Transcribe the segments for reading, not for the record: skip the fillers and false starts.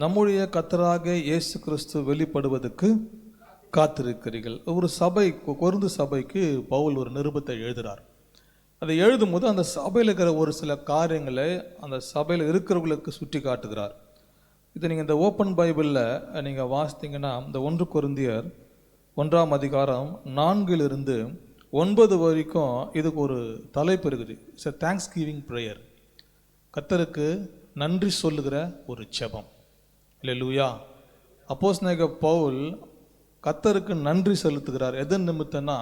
நம்முடைய கர்த்தராக இயேசு கிறிஸ்து வெளிப்படுவதற்கு காத்திருக்கிறீர்கள். ஒரு சபை, கொரிந்து சபைக்கு பவுல் ஒரு நிருபத்தை எழுதுகிறார். அதை எழுதும் போது அந்த சபையில் இருக்கிற ஒரு சில காரியங்களை அந்த சபையில் இருக்கிறவர்களுக்கு சுட்டி காட்டுகிறார். இதை நீங்கள் இந்த ஓப்பன் பைபிளில் நீங்கள் வாசித்தீங்கன்னா, இந்த 1 கொரிந்தியர் 1ஆம் அதிகாரம் 4 - 9 வரைக்கும் இதுக்கு ஒரு தலைப்பு இருக்குது. It's a thanks giving prayer. கர்த்தருக்கு நன்றி சொல்லுகிற ஒரு ஜெபம். அல்லேலூயா. அப்போஸ்தலனாகிய பவுல் கர்த்தருக்கு நன்றி செலுத்துகிறார். எதன் நிமித்தம்னா,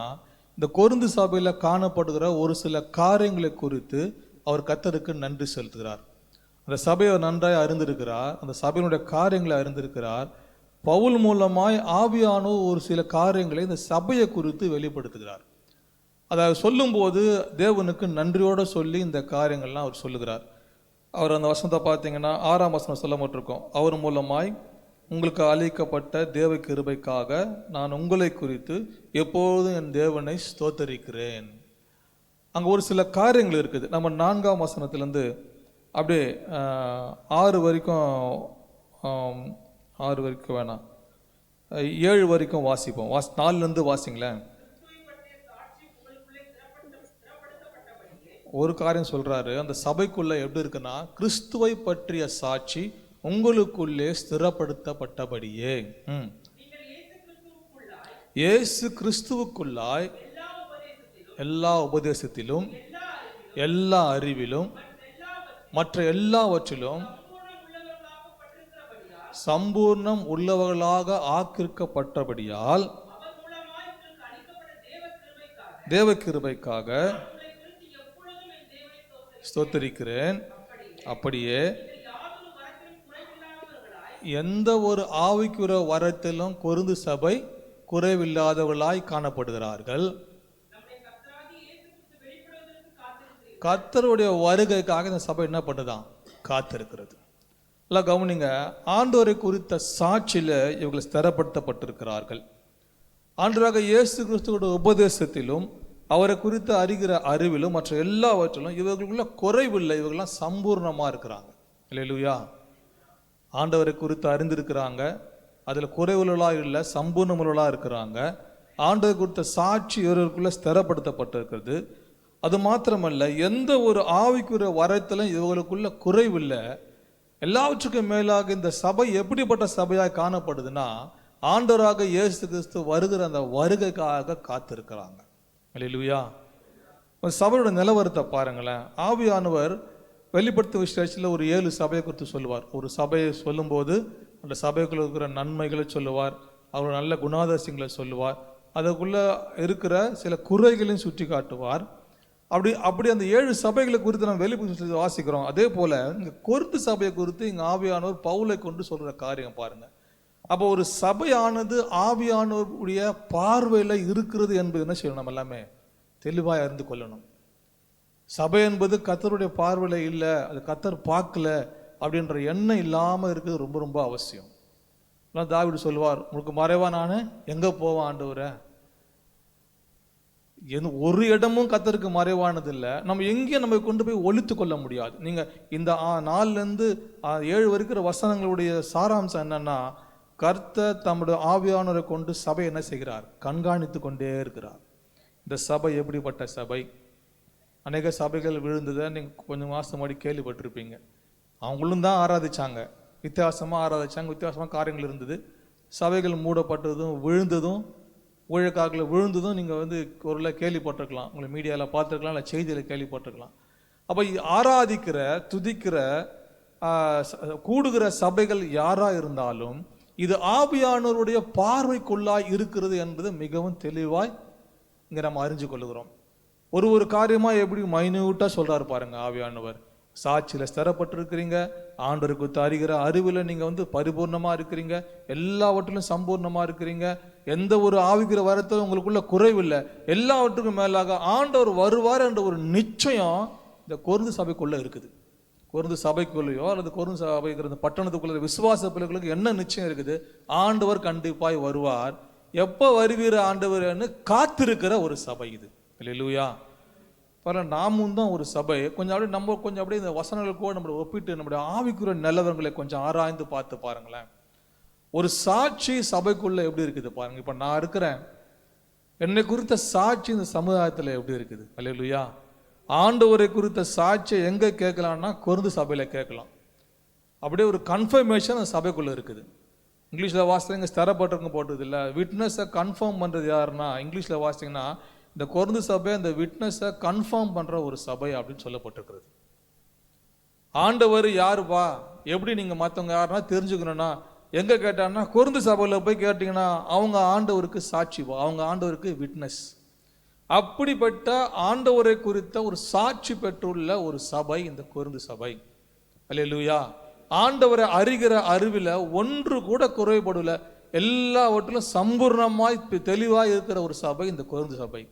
இந்த கொரிந்து சபையில் காணப்படுகிற ஒரு சில காரியங்களை குறித்து அவர் கர்த்தருக்கு நன்றி செலுத்துகிறார். அந்த சபையை நன்றாய் அறிந்திருக்கிறார், அந்த சபையினுடைய காரியங்களை அறிந்திருக்கிறார். பவுல் மூலமாய் ஆவியானவர் ஒரு சில காரியங்களை இந்த சபையை குறித்து வெளிப்படுத்துகிறார். அதை சொல்லும்போது தேவனுக்கு நன்றியோடு சொல்லி இந்த காரியங்கள்லாம் அவர் சொல்லுகிறார். அவர் அந்த வசனத்தை பார்த்தீங்கன்னா 6ஆம் வசனம் சொல்லப்பட்டிருக்கும், அவர் மூலமாய் உங்களுக்கு அளிக்கப்பட்ட தேவ கிருபைக்காக நான் உங்களை குறித்து எப்போதும் என் தேவனை ஸ்தோத்தரிக்கிறேன். அங்கே ஒரு சில காரியங்கள் இருக்குது. நம்ம 4ஆம் வசனத்திலேருந்து அப்படியே 6 வரைக்கும் 6 வரைக்கும் வேணாம், 7 வரைக்கும் வாசிப்போம். 4 வாசிங்களேன். ஒரு காரியம் சொல்றாரு, அந்த சபைக்குள்ள எப்படி இருக்குன்னா, கிறிஸ்துவை பற்றிய சாட்சி உங்களுக்குள்ளே ஸ்திரப்படுத்தப்பட்டபடியே. இயேசு கிறிஸ்துவுக்குள்ளாய் எல்லா உபதேசத்திலும் எல்லா அறிவிலும் மற்ற எல்லாவற்றிலும் சம்பூர்ணம் உள்ளவர்களாக ஆக்கிருக்கப்பட்டபடியால் தேவ கிருபைக்காக ஸ்தோத்தரிக்கிறேன். அப்படியே எந்த ஒரு ஆவிக்குரிய வரத்திலும் கொரிந்து சபை குறைவில்லாதவர்களாய் காணப்படுகிறார்கள். கர்த்தருடைய வருகைக்காக இந்த சபை என்ன பண்ணுதான்? காத்திருக்கிறது. எல்லாம் கவனிங்க. ஆண்டவரை குறித்த சாட்சியில் இவர்கள் ஸ்திரப்படுத்தப்பட்டிருக்கிறார்கள். ஆண்டவராக இயேசு கிறிஸ்துவோட உபதேசத்திலும் அவரை குறித்து அறிகிற அறிவிலும் மற்ற எல்லாவற்றிலும் இவர்களுக்குள்ள குறைவில்லை. இவர்கள்லாம் சம்பூர்ணமாக இருக்கிறாங்க. அல்லேலூயா. ஆண்டவரை குறித்து அறிந்திருக்கிறாங்க, அதில் குறைவுள்ளவர்களாக இல்லை, சம்பூர்ணமுள்ளவர்களாக இருக்கிறாங்க. ஆண்டவரை குறித்த சாட்சி இவர்களுக்குள்ள ஸ்திரப்படுத்தப்பட்டிருக்கிறது. அது மாத்திரமல்ல, எந்த ஒரு ஆவிக்குரிய வரத்திலும் இவர்களுக்குள்ள குறைவில்லை. எல்லாவற்றுக்கும் மேலாக இந்த சபை எப்படிப்பட்ட சபையாக காணப்படுதுன்னா, ஆண்டவராக இயேசு கிறிஸ்து வருகிற அந்த வருகைக்காக காத்திருக்கிறாங்க. அல்லேலூயா. ஒரு சபையோட நிலவரத்தை பாருங்களேன். ஆவியானவர் வெளிப்படுத்த விசேஷத்தில் ஒரு 7 சபையை குறித்து சொல்லுவார். ஒரு சபையை சொல்லும்போது அந்த சபைக்குள்ள இருக்கிற நன்மைகளை சொல்லுவார், அவர் நல்ல குணாதர்சியங்களை சொல்லுவார், அதுக்குள்ள இருக்கிற சில குறைகளையும் சுட்டி காட்டுவார். அப்படி அந்த 7 சபைகளை குறித்து நம்ம வெளிப்படுத்த வாசிக்கிறோம். அதே போல இங்கே கொரிந்து சபையை குறித்து இங்கே ஆவியானவர் பவுலை கொண்டு சொல்கிற காரியம் பாருங்க. அப்போ ஒரு சபையானது ஆவியானவருடைய பார்வையில் இருக்கிறது என்பது என்ன செய்யணும்? நம்ம எல்லாமே தெளிவாக அறிந்து கொள்ளணும். சபை என்பது கர்த்தருடைய பார்வையில் இல்லை, அது கர்த்தர் பார்க்கல அப்படின்ற எண்ணம் இல்லாமல் இருக்கிறது ரொம்ப ரொம்ப அவசியம். தாவீது சொல்லுவார், உங்களுக்கு மறைவா நான் எங்கே போவேன் ஆண்டவரே? ஒரு இடமும் கர்த்தருக்கு மறைவானது இல்லை. நம்ம எங்கேயும் நம்ம கொண்டு போய் ஒழித்து கொள்ள முடியாது. நீங்கள் இந்த 4 - 7 வரைக்கிற வசனங்களுடைய சாராம்சம் என்னன்னா, கர்த்தர் தம்முடைய ஆவியானவரை கொண்டு சபை என்ன செய்கிறார்? கண்காணித்து கொண்டே இருக்கிறார். இந்த சபை எப்படிப்பட்ட சபை? அநேக சபைகள் விழுந்ததை நீங்கள் கொஞ்சம் மாதம் முன்னாடி கேள்விப்பட்டிருப்பீங்க. அவங்களும் தான் ஆராதிச்சாங்க, வித்தியாசமாக ஆராதிச்சாங்க, வித்தியாசமாக காரியங்கள் இருந்தது. சபைகள் மூடப்பட்டதும் விழுந்ததும் ஊழியக்காரர்களை விழுந்ததும் நீங்கள் ஒரு கேள்விப்பட்டிருக்கலாம், உங்களுக்கு மீடியாவில் பார்த்துருக்கலாம், இல்லை செய்தியில் கேள்விப்பட்டிருக்கலாம். அப்போ ஆராதிக்கிற, துதிக்கிற, கூடுகிற சபைகள் யாராக இருந்தாலும் இது ஆவியானவருடைய பார்வைக்குள்ளாய் இருக்கிறது என்பது மிகவும் தெளிவாய் இங்கே நம்ம அறிஞ்சு கொள்ளுகிறோம். ஒரு காரியமாக எப்படி மைன்யூட்டாக சொல்கிறாரு பாருங்க ஆவியானவர். சாட்சியில் ஸ்திரப்பட்டிருக்கிறீங்க, ஆண்டவரை குறித்து அறிகிற அறிவில் நீங்கள் பரிபூர்ணமாக இருக்கிறீங்க, எல்லாவற்றிலும் சம்பூர்ணமாக இருக்கிறீங்க, எந்த ஒரு ஆவிக்கிற வரத்திலும் உங்களுக்குள்ள குறைவில்லை. எல்லாவற்றுக்கும் மேலாக ஆண்டவர் வருவார் என்ற ஒரு நிச்சயம் இந்த கொரிந்து சபைக்குள்ளே இருக்குது. கொரிந்து சபைக்குள்ளேயோ அல்லது கொரிந்து சபைக்கிற பட்டணத்துக்குள்ள விசுவாச பிள்ளைகளுக்கு என்ன நிச்சயம் இருக்குது? ஆண்டவர் கண்டிப்பாய் வருவார். எப்போ வருகிற ஆண்டவர்னு காத்திருக்கிற ஒரு சபை இது. அல்லேலூயா. பரவாயில்ல, நாமும் தான் ஒரு சபை. கொஞ்சம் அப்படியே நம்ம கொஞ்சம் அப்படியே இந்த வசனங்கள் கூட நம்மளை ஒப்பிட்டு நம்முடைய ஆவிக்குரிய நிலவரங்களை கொஞ்சம் ஆராய்ந்து பார்த்து பாருங்களேன். ஒரு சாட்சி சபைக்குள்ள எப்படி இருக்குது பாருங்க. இப்ப நான் இருக்கிறேன், என்னை குறித்த சாட்சி இந்த சமுதாயத்தில் எப்படி இருக்குது? அல்லேலூயா. ஆண்டவரை குறித்த சாட்சியை எங்க கேட்கலாம்னா கொரிந்து சபையில கேட்கலாம். அப்படியே ஒரு கன்ஃபர்மேஷன் அந்த சபைக்குள்ள இருக்குது. இங்கிலீஷில் வாசித்தீங்க ஸ்திரப்பட்டிருக்கும் போட்டது இல்லை. விட்னஸை கன்ஃபார்ம் பண்ணுறது யாருன்னா, இங்கிலீஷில் வாசித்தீங்கன்னா இந்த கொரிந்து சபை இந்த விட்னஸை கன்ஃபார்ம் பண்ணுற ஒரு சபை அப்படின்னு சொல்லப்பட்டிருக்கிறது. ஆண்டவர் யாருப்பா, எப்படி நீங்கள் மற்றவங்க யாருன்னா தெரிஞ்சுக்கணும்னா எங்கே கேட்டான்னா கொரிந்து சபையில் போய் கேட்டிங்கன்னா அவங்க ஆண்டவருக்கு சாட்சிப்பா, அவங்க ஆண்டவருக்கு விட்னஸ். அப்படிப்பட்ட ஆண்டவரை குறித்த ஒரு சாட்சி பெற்றுள்ள ஒரு சபை இந்த கொரிந்து சபை. அல்லேலூயா. ஆண்டவரை அறிகிற அறிவில் ஒன்று கூட குறைபடல, எல்லாவற்றிலும் சம்பூர்ணமாய் தெளிவாய் இருக்கிற ஒரு சபை இந்த கொரிந்து சபை.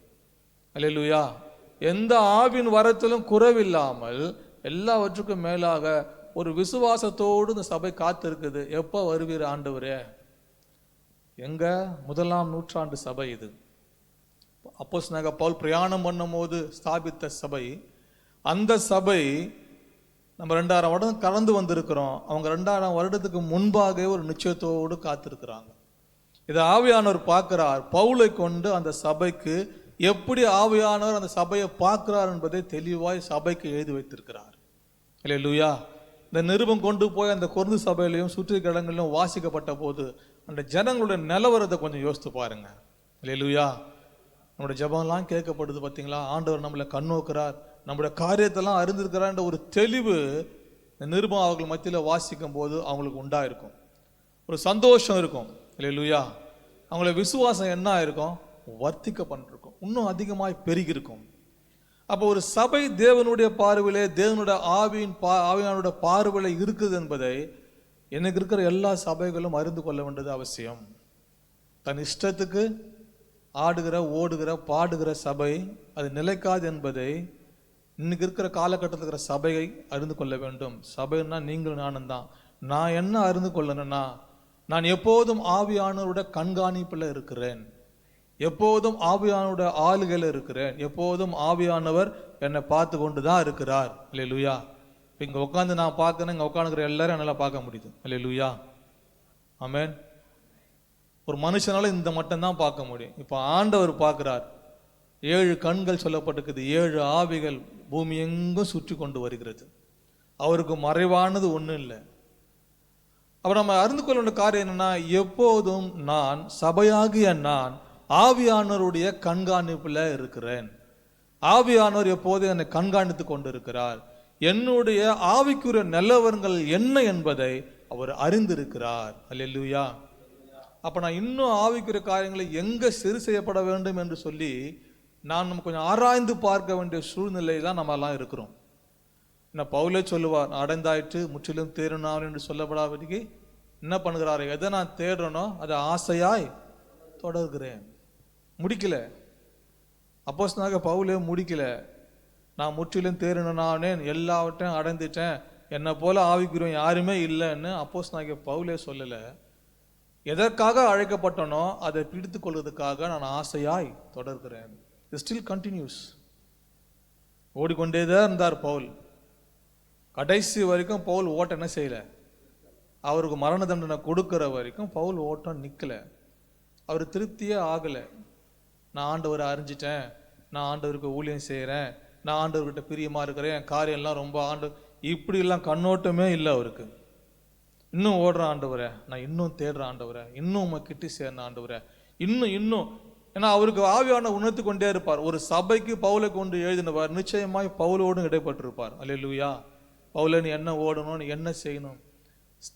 அல்லேலூயா. எந்த ஆவின் வரத்திலும் குறைவில்லாமல் எல்லாவற்றுக்கும் மேலாக ஒரு விசுவாசத்தோடு இந்த சபை காத்திருக்குது. எப்போ வருவீர் ஆண்டவரே? எங்க 1ஆம் நூற்றாண்டு சபை இது. அப்போஸ்தலனாகிய பவுல் பிரயாணம் பண்ணும் போது ஸ்தாபித்த சபை. அந்த சபை நம்ம 2000 வருடம் கடந்து வந்திருக்கிறோம். அவங்க 2000 வருடத்துக்கு முன்பாக ஒரு நிச்சயத்தோடு காத்திருக்கிறாங்க. இதை ஆவியானவர் பார்க்கிறார். பவுலை கொண்டு அந்த சபைக்கு எப்படி ஆவியானவர் அந்த சபையை பார்க்கிறார் என்பதை தெளிவாய் சபைக்கு எழுதி வைத்திருக்கிறார். அல்லேலூயா. இந்த நிருபம் கொண்டு போய் அந்த கொரிந்து சபையிலையும் சுற்றி இடங்களிலும் வாசிக்கப்பட்ட போது அந்த ஜனங்களுடைய நிலவரத்தை கொஞ்சம் யோசித்து பாருங்க. அல்லேலூயா. நம்முடைய ஜெபம்லாம் கேட்கப்படுது பார்த்தீங்களா? ஆண்டவர் நம்மளை கண்ணோக்கிறார், நம்முடைய காரியத்தெல்லாம் அறிந்திருக்கிறார்ன்ற ஒரு தெளிவு இந்த நிருபம் அவர்கள் மத்தியில் வாசிக்கும் போது அவங்களுக்கு உண்டாயிருக்கும். ஒரு சந்தோஷம் இருக்கும். அல்லேலூயா. அவங்கள விசுவாசம் என்ன இருக்கும்? வர்த்திக்க பண்ணிருக்கும், இன்னும் அதிகமாய் பெருகி இருக்கும். அப்போ ஒரு சபை தேவனுடைய பார்வையிலே, தேவனுடைய ஆவியானுடைய பார்வையில இருக்குது என்பதை எனக்கு இருக்கிற எல்லா சபைகளும் அறிந்து கொள்ள வேண்டியது அவசியம். தன் இஷ்டத்துக்கு ஆடுகிற ஓடுகிற பாடுகிற சபை அது நிலைக்காது என்பதை இன்னைக்கு இருக்கிற காலகட்டத்தில் இருக்கிற சபையை அறிந்து கொள்ள வேண்டும். சபைன்னா நீங்களும் நானும் தான். நான் என்ன அறிந்து கொள்ளணும்னா, நான் எப்போதும் ஆவியானவருடைய கண்காணிப்பில் இருக்கிறேன், எப்போதும் ஆவியானவருடைய ஆளுகையில் இருக்கிறேன், எப்போதும் ஆவியானவர் என்னை பார்த்து கொண்டு தான் இருக்கிறார். அல்லேலூயா. இங்கே உட்காந்து நான் பார்க்கணும், இங்கே உட்காந்துக்கிற எல்லாரும் என்னால் பார்க்க முடியுது. அல்லேலூயா. ஆமென். ஒரு மனுஷனால இந்த மட்டும்தான் பார்க்க முடியும். இப்போ ஆண்டவர் பார்க்கிறார். 7 கண்கள் சொல்லப்பட்டிருக்குது, 7 ஆவிகள் பூமி எங்கும் சுற்றி கொண்டு வருகிறது. அவருக்கு மறைவானது ஒன்றும் இல்லை. அப்போ நம்ம அறிந்து கொள்ள வேண்டிய காரியம் என்னன்னா, எப்போதும் நான் சபையாகிய நான் ஆவியானவருடைய கண்காணிப்பில் இருக்கிறேன். ஆவியானவர் எப்போதும் என்னை கண்காணித்து கொண்டு இருக்கிறார். என்னுடைய ஆவிக்குரிய நிலவரங்கள் என்ன என்பதை அவர் அறிந்திருக்கிறார். அல்லேலூயா. அப்போ நான் இன்னும் ஆவிக்குரிய காரியங்களை எங்கே சரி செய்யப்பட வேண்டும் என்று சொல்லி நம்ம கொஞ்சம் ஆராய்ந்து பார்க்க வேண்டிய சூழ்நிலையில் நம்ம எல்லாம் இருக்கிறோம். என்ன பவுலே சொல்லுவார், அடைந்தாயிற்று முற்றிலும் தேறினார் என்று சொல்லப்படாதபடிக்கு என்ன பண்ணுகிறாரு? எதை நான் தேடுறேனோ அதை ஆசையாய் தொடர்கிறேன். முடிக்கல. அப்போஸ்தலனாகிய பவுலே முடிக்கல. நான் முற்றிலும் தேறினானேன், எல்லாவற்றையும் அடைந்துட்டேன், என்னை போல ஆவிக்குரியவன் யாருமே இல்லைன்னு அப்போஸ்தலனாகிய பவுலே சொல்லலை. எதற்காக அழைக்கப்பட்டனோ அதை பிடித்து கொள்வதற்காக நான் ஆசையாய் தொடர்கிறேன். It still continues. ஓடிக்கொண்டேதான் இருந்தார் பவுல். கடைசி வரைக்கும் பவுல் ஓட்டம் என்ன செய்யல? அவருக்கு மரண தண்டனை கொடுக்கிற வரைக்கும் பவுல் ஓட்டம் நிற்கல. அவர் திருப்தியே ஆகலை. நான் ஆண்டவரை அறிஞ்சிட்டேன், நான் ஆண்டவருக்கு ஊழியம் செய்கிறேன், நான் ஆண்டவர்கிட்ட பிரியமாக இருக்கிறேன், என் காரியம்லாம் ரொம்ப இப்படிலாம் கண்ணோட்டமே இல்லை அவருக்கு. இன்னும் ஓடுறேன் ஆண்டவரை, நான் இன்னும் தேடுறேன் ஆண்டவரை, இன்னும் உங்க கிட்டி சேர்ந்த ஆண்டவரை, இன்னும். ஏன்னா அவருக்கு ஆவியான உணர்த்து கொண்டே இருப்பார். ஒரு சபைக்கு பவுலை கொண்டு எழுதினவர் நிச்சயமாய் பவுலோடும் இடைப்பட்டிருப்பார். அல்லேலூயா. பவுலை நீ என்ன ஓடணும், நீ என்ன செய்யணும்?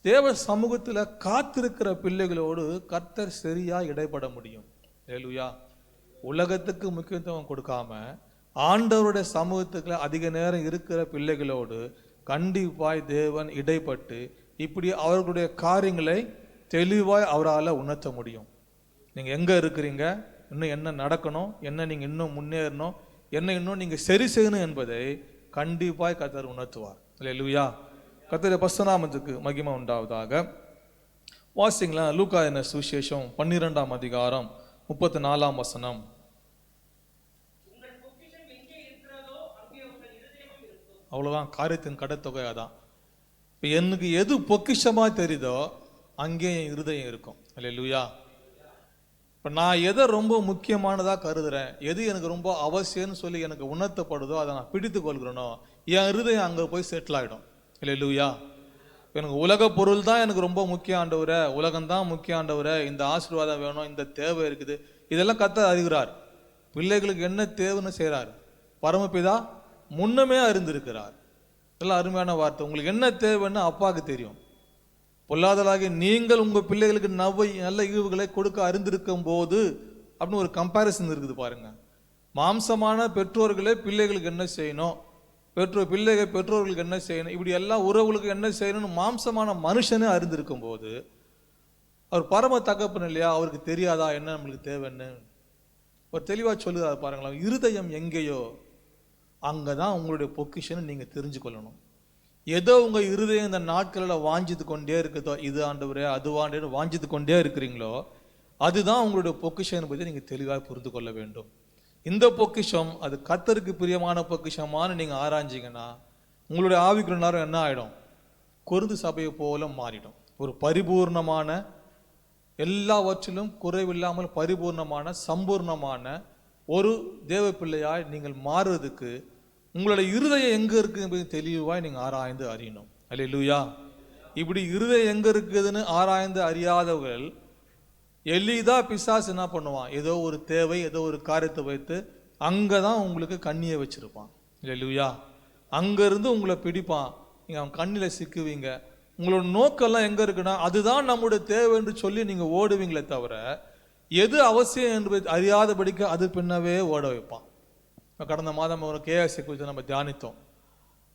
தேவ சமூகத்தில் காத்திருக்கிற பிள்ளைகளோடு கர்த்தர் சரியா இடைப்பட முடியும். அல்லேலூயா. உலகத்துக்கு முக்கியத்துவம் கொடுக்காம ஆண்டவருடைய சமூகத்துக்குள்ள அதிக நேரம் இருக்கிற பிள்ளைகளோடு கண்டிப்பாய் தேவன் இடைப்பட்டு இப்படி அவர்களுடைய காரியங்களை தெளிவாய் அவரால் உணர்த்த முடியும். நீங்கள் எங்கே இருக்கிறீங்க, இன்னும் என்ன நடக்கணும், என்ன நீங்கள் இன்னும் முன்னேறணும், என்ன இன்னும் நீங்கள் சரி செய்யணும் என்பதை கண்டிப்பாய் கர்த்தர் உணர்த்துவார். அல்லேலூயா. கர்த்தருடைய பரிசுத்த நாமத்துக்கு மகிமை உண்டாவதாக. வாசிங்களா லூக்கா என்ன சுவிசேஷம் 12ஆம் அதிகாரம் 34ஆம் வசனம். அவ்வளோதான், காரியத்தின் கடத்தொகை அதான். இப்போ எனக்கு எது பொக்கிஷமாக தெரியுதோ அங்கே என் இருதயம் இருக்கும். அல்லேலூயா. இப்போ நான் எதை ரொம்ப முக்கியமானதாக கருதுறேன், எது எனக்கு ரொம்ப அவசியம்னு சொல்லி எனக்கு உணர்த்தப்படுதோ அதை நான் பிடித்து கொள்கிறேனோ என் இருதயம் அங்கே போய் செட்டில் ஆகிடும். அல்லேலூயா. எனக்கு உலக பொருள் தான் எனக்கு ரொம்ப முக்கியம் ஆண்டவரே, உலகம்தான் முக்கியம் ஆண்டவரே, இந்த ஆசீர்வாதம் வேணும், இந்த தேவை இருக்குது, இதெல்லாம் கர்த்தர் அறிகிறார். பிள்ளைகளுக்கு என்ன தேவைன்னு செய்கிறார். பரமபிதா முன்னமே அறிந்திருக்கிறார். எல்லாம் அருமையான வார்த்தை. உங்களுக்கு என்ன தேவைன்னு அப்பாவுக்கு தெரியும். பொல்லாதலாகி நீங்கள் உங்கள் பிள்ளைகளுக்கு நல்ல ஈவுகளை கொடுக்க அறிந்திருக்கும் போது அப்படின்னு ஒரு கம்பேரிசன் இருக்குது பாருங்க. மாம்சமான பெற்றோர்களே பிள்ளைகளுக்கு என்ன செய்யணும், பெற்றோர்களுக்கு என்ன செய்யணும், இப்படி எல்லா உறவுகளுக்கு என்ன செய்யணும்னு மாம்சமான மனுஷனே அறிந்திருக்கும் போது அவர் பரம தகப்பன் இல்லையா, அவருக்கு தெரியாதா என்ன நம்மளுக்கு தேவைன்னு? ஒரு தெளிவாக சொல்லுதாரு பாருங்களேன். இருதயம் எங்கேயோ அங்கதான் உங்களுடைய பொக்கிஷன் நீங்க தெரிஞ்சு கொள்ளணும். ஏதோ உங்க இருதயம் இந்த நாட்களில் வாஞ்சித்து கொண்டே இருக்குதோ, இது ஆண்டவரே அது ஆண்டவரே வாஞ்சித்து கொண்டே இருக்கிறீங்களோ, அதுதான் உங்களுடைய பொக்கிஷன் பற்றி நீங்க தெளிவாக புரிந்து கொள்ள வேண்டும். இந்த பொக்கிஷம் அது கர்த்தருக்கு பிரியமான பொக்கிஷமானு நீங்க ஆராய்ஞ்சிங்கன்னா உங்களுடைய ஆவிக்குரிய நேரம் என்ன ஆயிடும், கொரிந்து சபையை போல மாறிடும். ஒரு பரிபூர்ணமான, எல்லாவற்றிலும் குறைவில்லாமல் பரிபூர்ணமான சம்பூர்ணமான ஒரு தேவ பிள்ளையாய் நீங்கள் மாறுவதற்கு உங்களுடைய இருதயம் எங்க இருக்கு என்பதை தெளிவாய் நீங்க ஆராய்ந்து அறியணும். அல்லேலூயா. இப்படி இருதயம் எங்க இருக்குதுன்னு ஆராய்ந்து அறியாதவர்கள் எளிதா பிசாசு என்ன பண்ணுவான், ஏதோ ஒரு தேவை, ஏதோ ஒரு காரியத்தை வைத்து அங்கதான் உங்களுக்கு கண்ணியை வச்சிருப்பான். அல்லேலூயா. அங்க இருந்து உங்களை பிடிப்பான், நீங்க அவன் கண்ணில சிக்குவீங்க. உங்களோட நோக்கெல்லாம் எங்க இருக்குன்னா அதுதான் நம்முடைய தேவை என்று சொல்லி நீங்க ஓடுவீங்களே தவிர எது அவசியம் என்று அறியாதபடிக்கு அது பின்னவே ஓட வைப்பான். கடந்த மாதம் ஒரு கேஎஸ்சி குறித்து நம்ம தியானித்தோம்.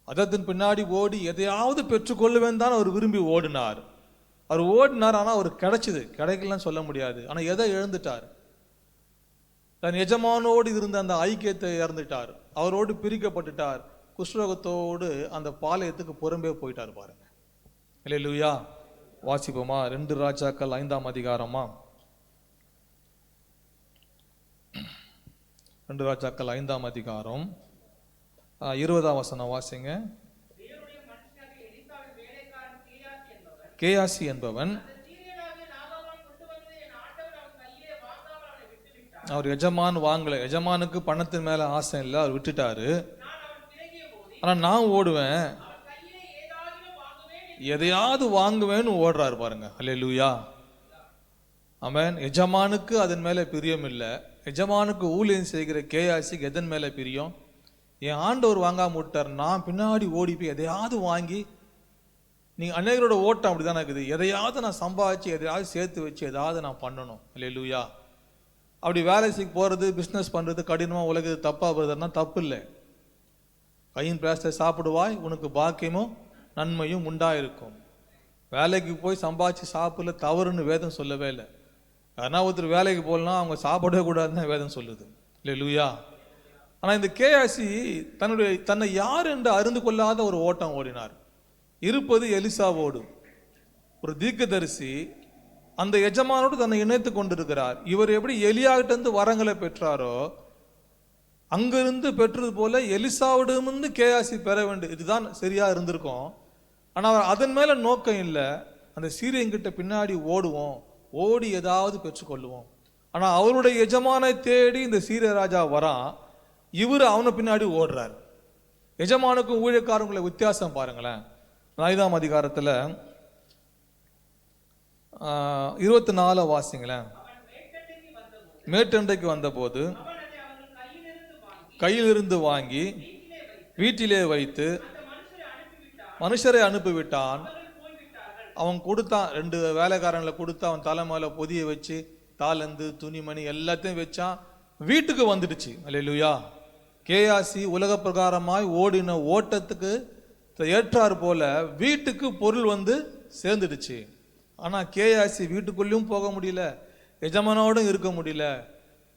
அதத்தின் பின்னாடி ஓடி எதையாவது பெற்றுக்கொள்ளுவேன் தான் அவர் விரும்பி ஓடினார். அவர் ஓடினார், ஆனால் அவர் கிடைச்சது, கிடைக்கலன்னு சொல்ல முடியாது. ஆனால் எதை இழந்துட்டார்? தன் எஜமானோடு இருந்த அந்த ஐக்கியத்தை இழந்துட்டார். அவரோடு பிரிக்கப்பட்டுட்டார். குஷ்ரோகத்தோடு அந்த பாளையத்துக்கு புறம்பே போயிட்டார் பாருங்க. அல்லேலூயா. வாசிப்போமா? 2 ராஜாக்கள் 5ஆம் அதிகாரமா? 2 ராஜாக்கள் 5ஆம் அதிகாரம் 20ஆம் வசனம் வாசிங்க. கேயாசி என்பவன் அவர் எஜமான் வாங்கல, எஜமானுக்கு பணத்தின் மேல ஆசை இல்லை, அவர் விட்டுட்டாரு. ஆனா நான் ஓடுவேன், எதையாவது வாங்குவேன்னு ஓடுறாரு பாருங்க. அல்லேலூயா. ஆமென். எஜமானுக்கு அதன் மேல பிரியம் இல்லை. எஜமானுக்கு ஊழியம் செய்கிற கேயாசிக்கு எதன் மேல பிரியம்? என் ஆண்டவர் வாங்காம விட்டார், நான் பின்னாடி ஓடி போய் எதையாவது வாங்கி, நீங்க அநேகரோட ஓட்டம் அப்படிதானே இருக்குது, எதையாவது நான் சம்பாதிச்சு எதையாவது சேர்த்து வச்சு எதாவது நான் பண்ணணும். அல்லேலூயா. அப்படி வேலைக்கு போறது, பிஸ்னஸ் பண்றது கடினமா உலகது தப்பா வருதுன்னா தப்பு இல்லை. கையின் பிரயாசத்தை சாப்பிடுவாய், உனக்கு பாக்கியமும் நன்மையும் உண்டாயிருக்கும். வேலைக்கு போய் சம்பாதிச்சு சாப்பிடல தவறுன்னு வேதம் சொல்லவே இல்லை. ஆனால் ஒருத்தர் வேலைக்கு போகலாம், அவங்க சாப்பிடவே கூடாதுன்னு வேதம் சொல்லுது. அல்லேலூயா. ஆனால் இந்த கேயாசி தன்னை யார் என்று அறிந்து கொள்ளாத ஒரு ஓட்டம் ஓடினார். இருப்பது எலிசாவோடு, ஒரு தீர்க்கதரிசி. அந்த எஜமானோடு தன்னை இணைத்து கொண்டிருக்கிறார். இவர் எப்படி எலியாகிட்ட இருந்து வரங்களை பெற்றாரோ அங்கிருந்து பெற்றது போல எலிசாவிடமிருந்து கேயாசி பெற வேண்டும். இதுதான் சரியா இருந்திருக்கும். ஆனால் அதன் மேல நோக்கம் இல்லை. அந்த சீரியங்கிட்ட பின்னாடி ஓடுவோம், ஓடி ஏதாவது பெற்றுக்கொள்ளுவோம். ஆனால் அவருடைய எஜமானை தேடி இந்த சீரிய ராஜா வரான், இவர் அவனை பின்னாடி ஓடுறார். எஜமானுக்கும் ஊழியக்காரங்களை வித்தியாசம் பாருங்களேன். 5ஆம் அதிகாரத்தில் 24 வாசிங்களேன். மேட்டண்டைக்கு வந்தபோது கையிலிருந்து வாங்கி வீட்டிலே வைத்து மனுஷரை அனுப்பிவிட்டான். அவன் கொடுத்தான், 2 வேலைக்காரங்களை கொடுத்து அவன் தலைமையில பொதிய வச்சு தாளந்து துணிமணி எல்லாத்தையும் வச்சான். வீட்டுக்கு வந்துடுச்சு. அல்லேலூயா. கேயாசி உலக பிரகாரமாய் ஓடின ஓட்டத்துக்கு ஏற்றாறு போல வீட்டுக்கு பொருள் வந்து சேர்ந்துடுச்சு. ஆனா கேயாசி வீட்டுக்குள்ளேயும் போக முடியல, எஜமானோடும் இருக்க முடியல.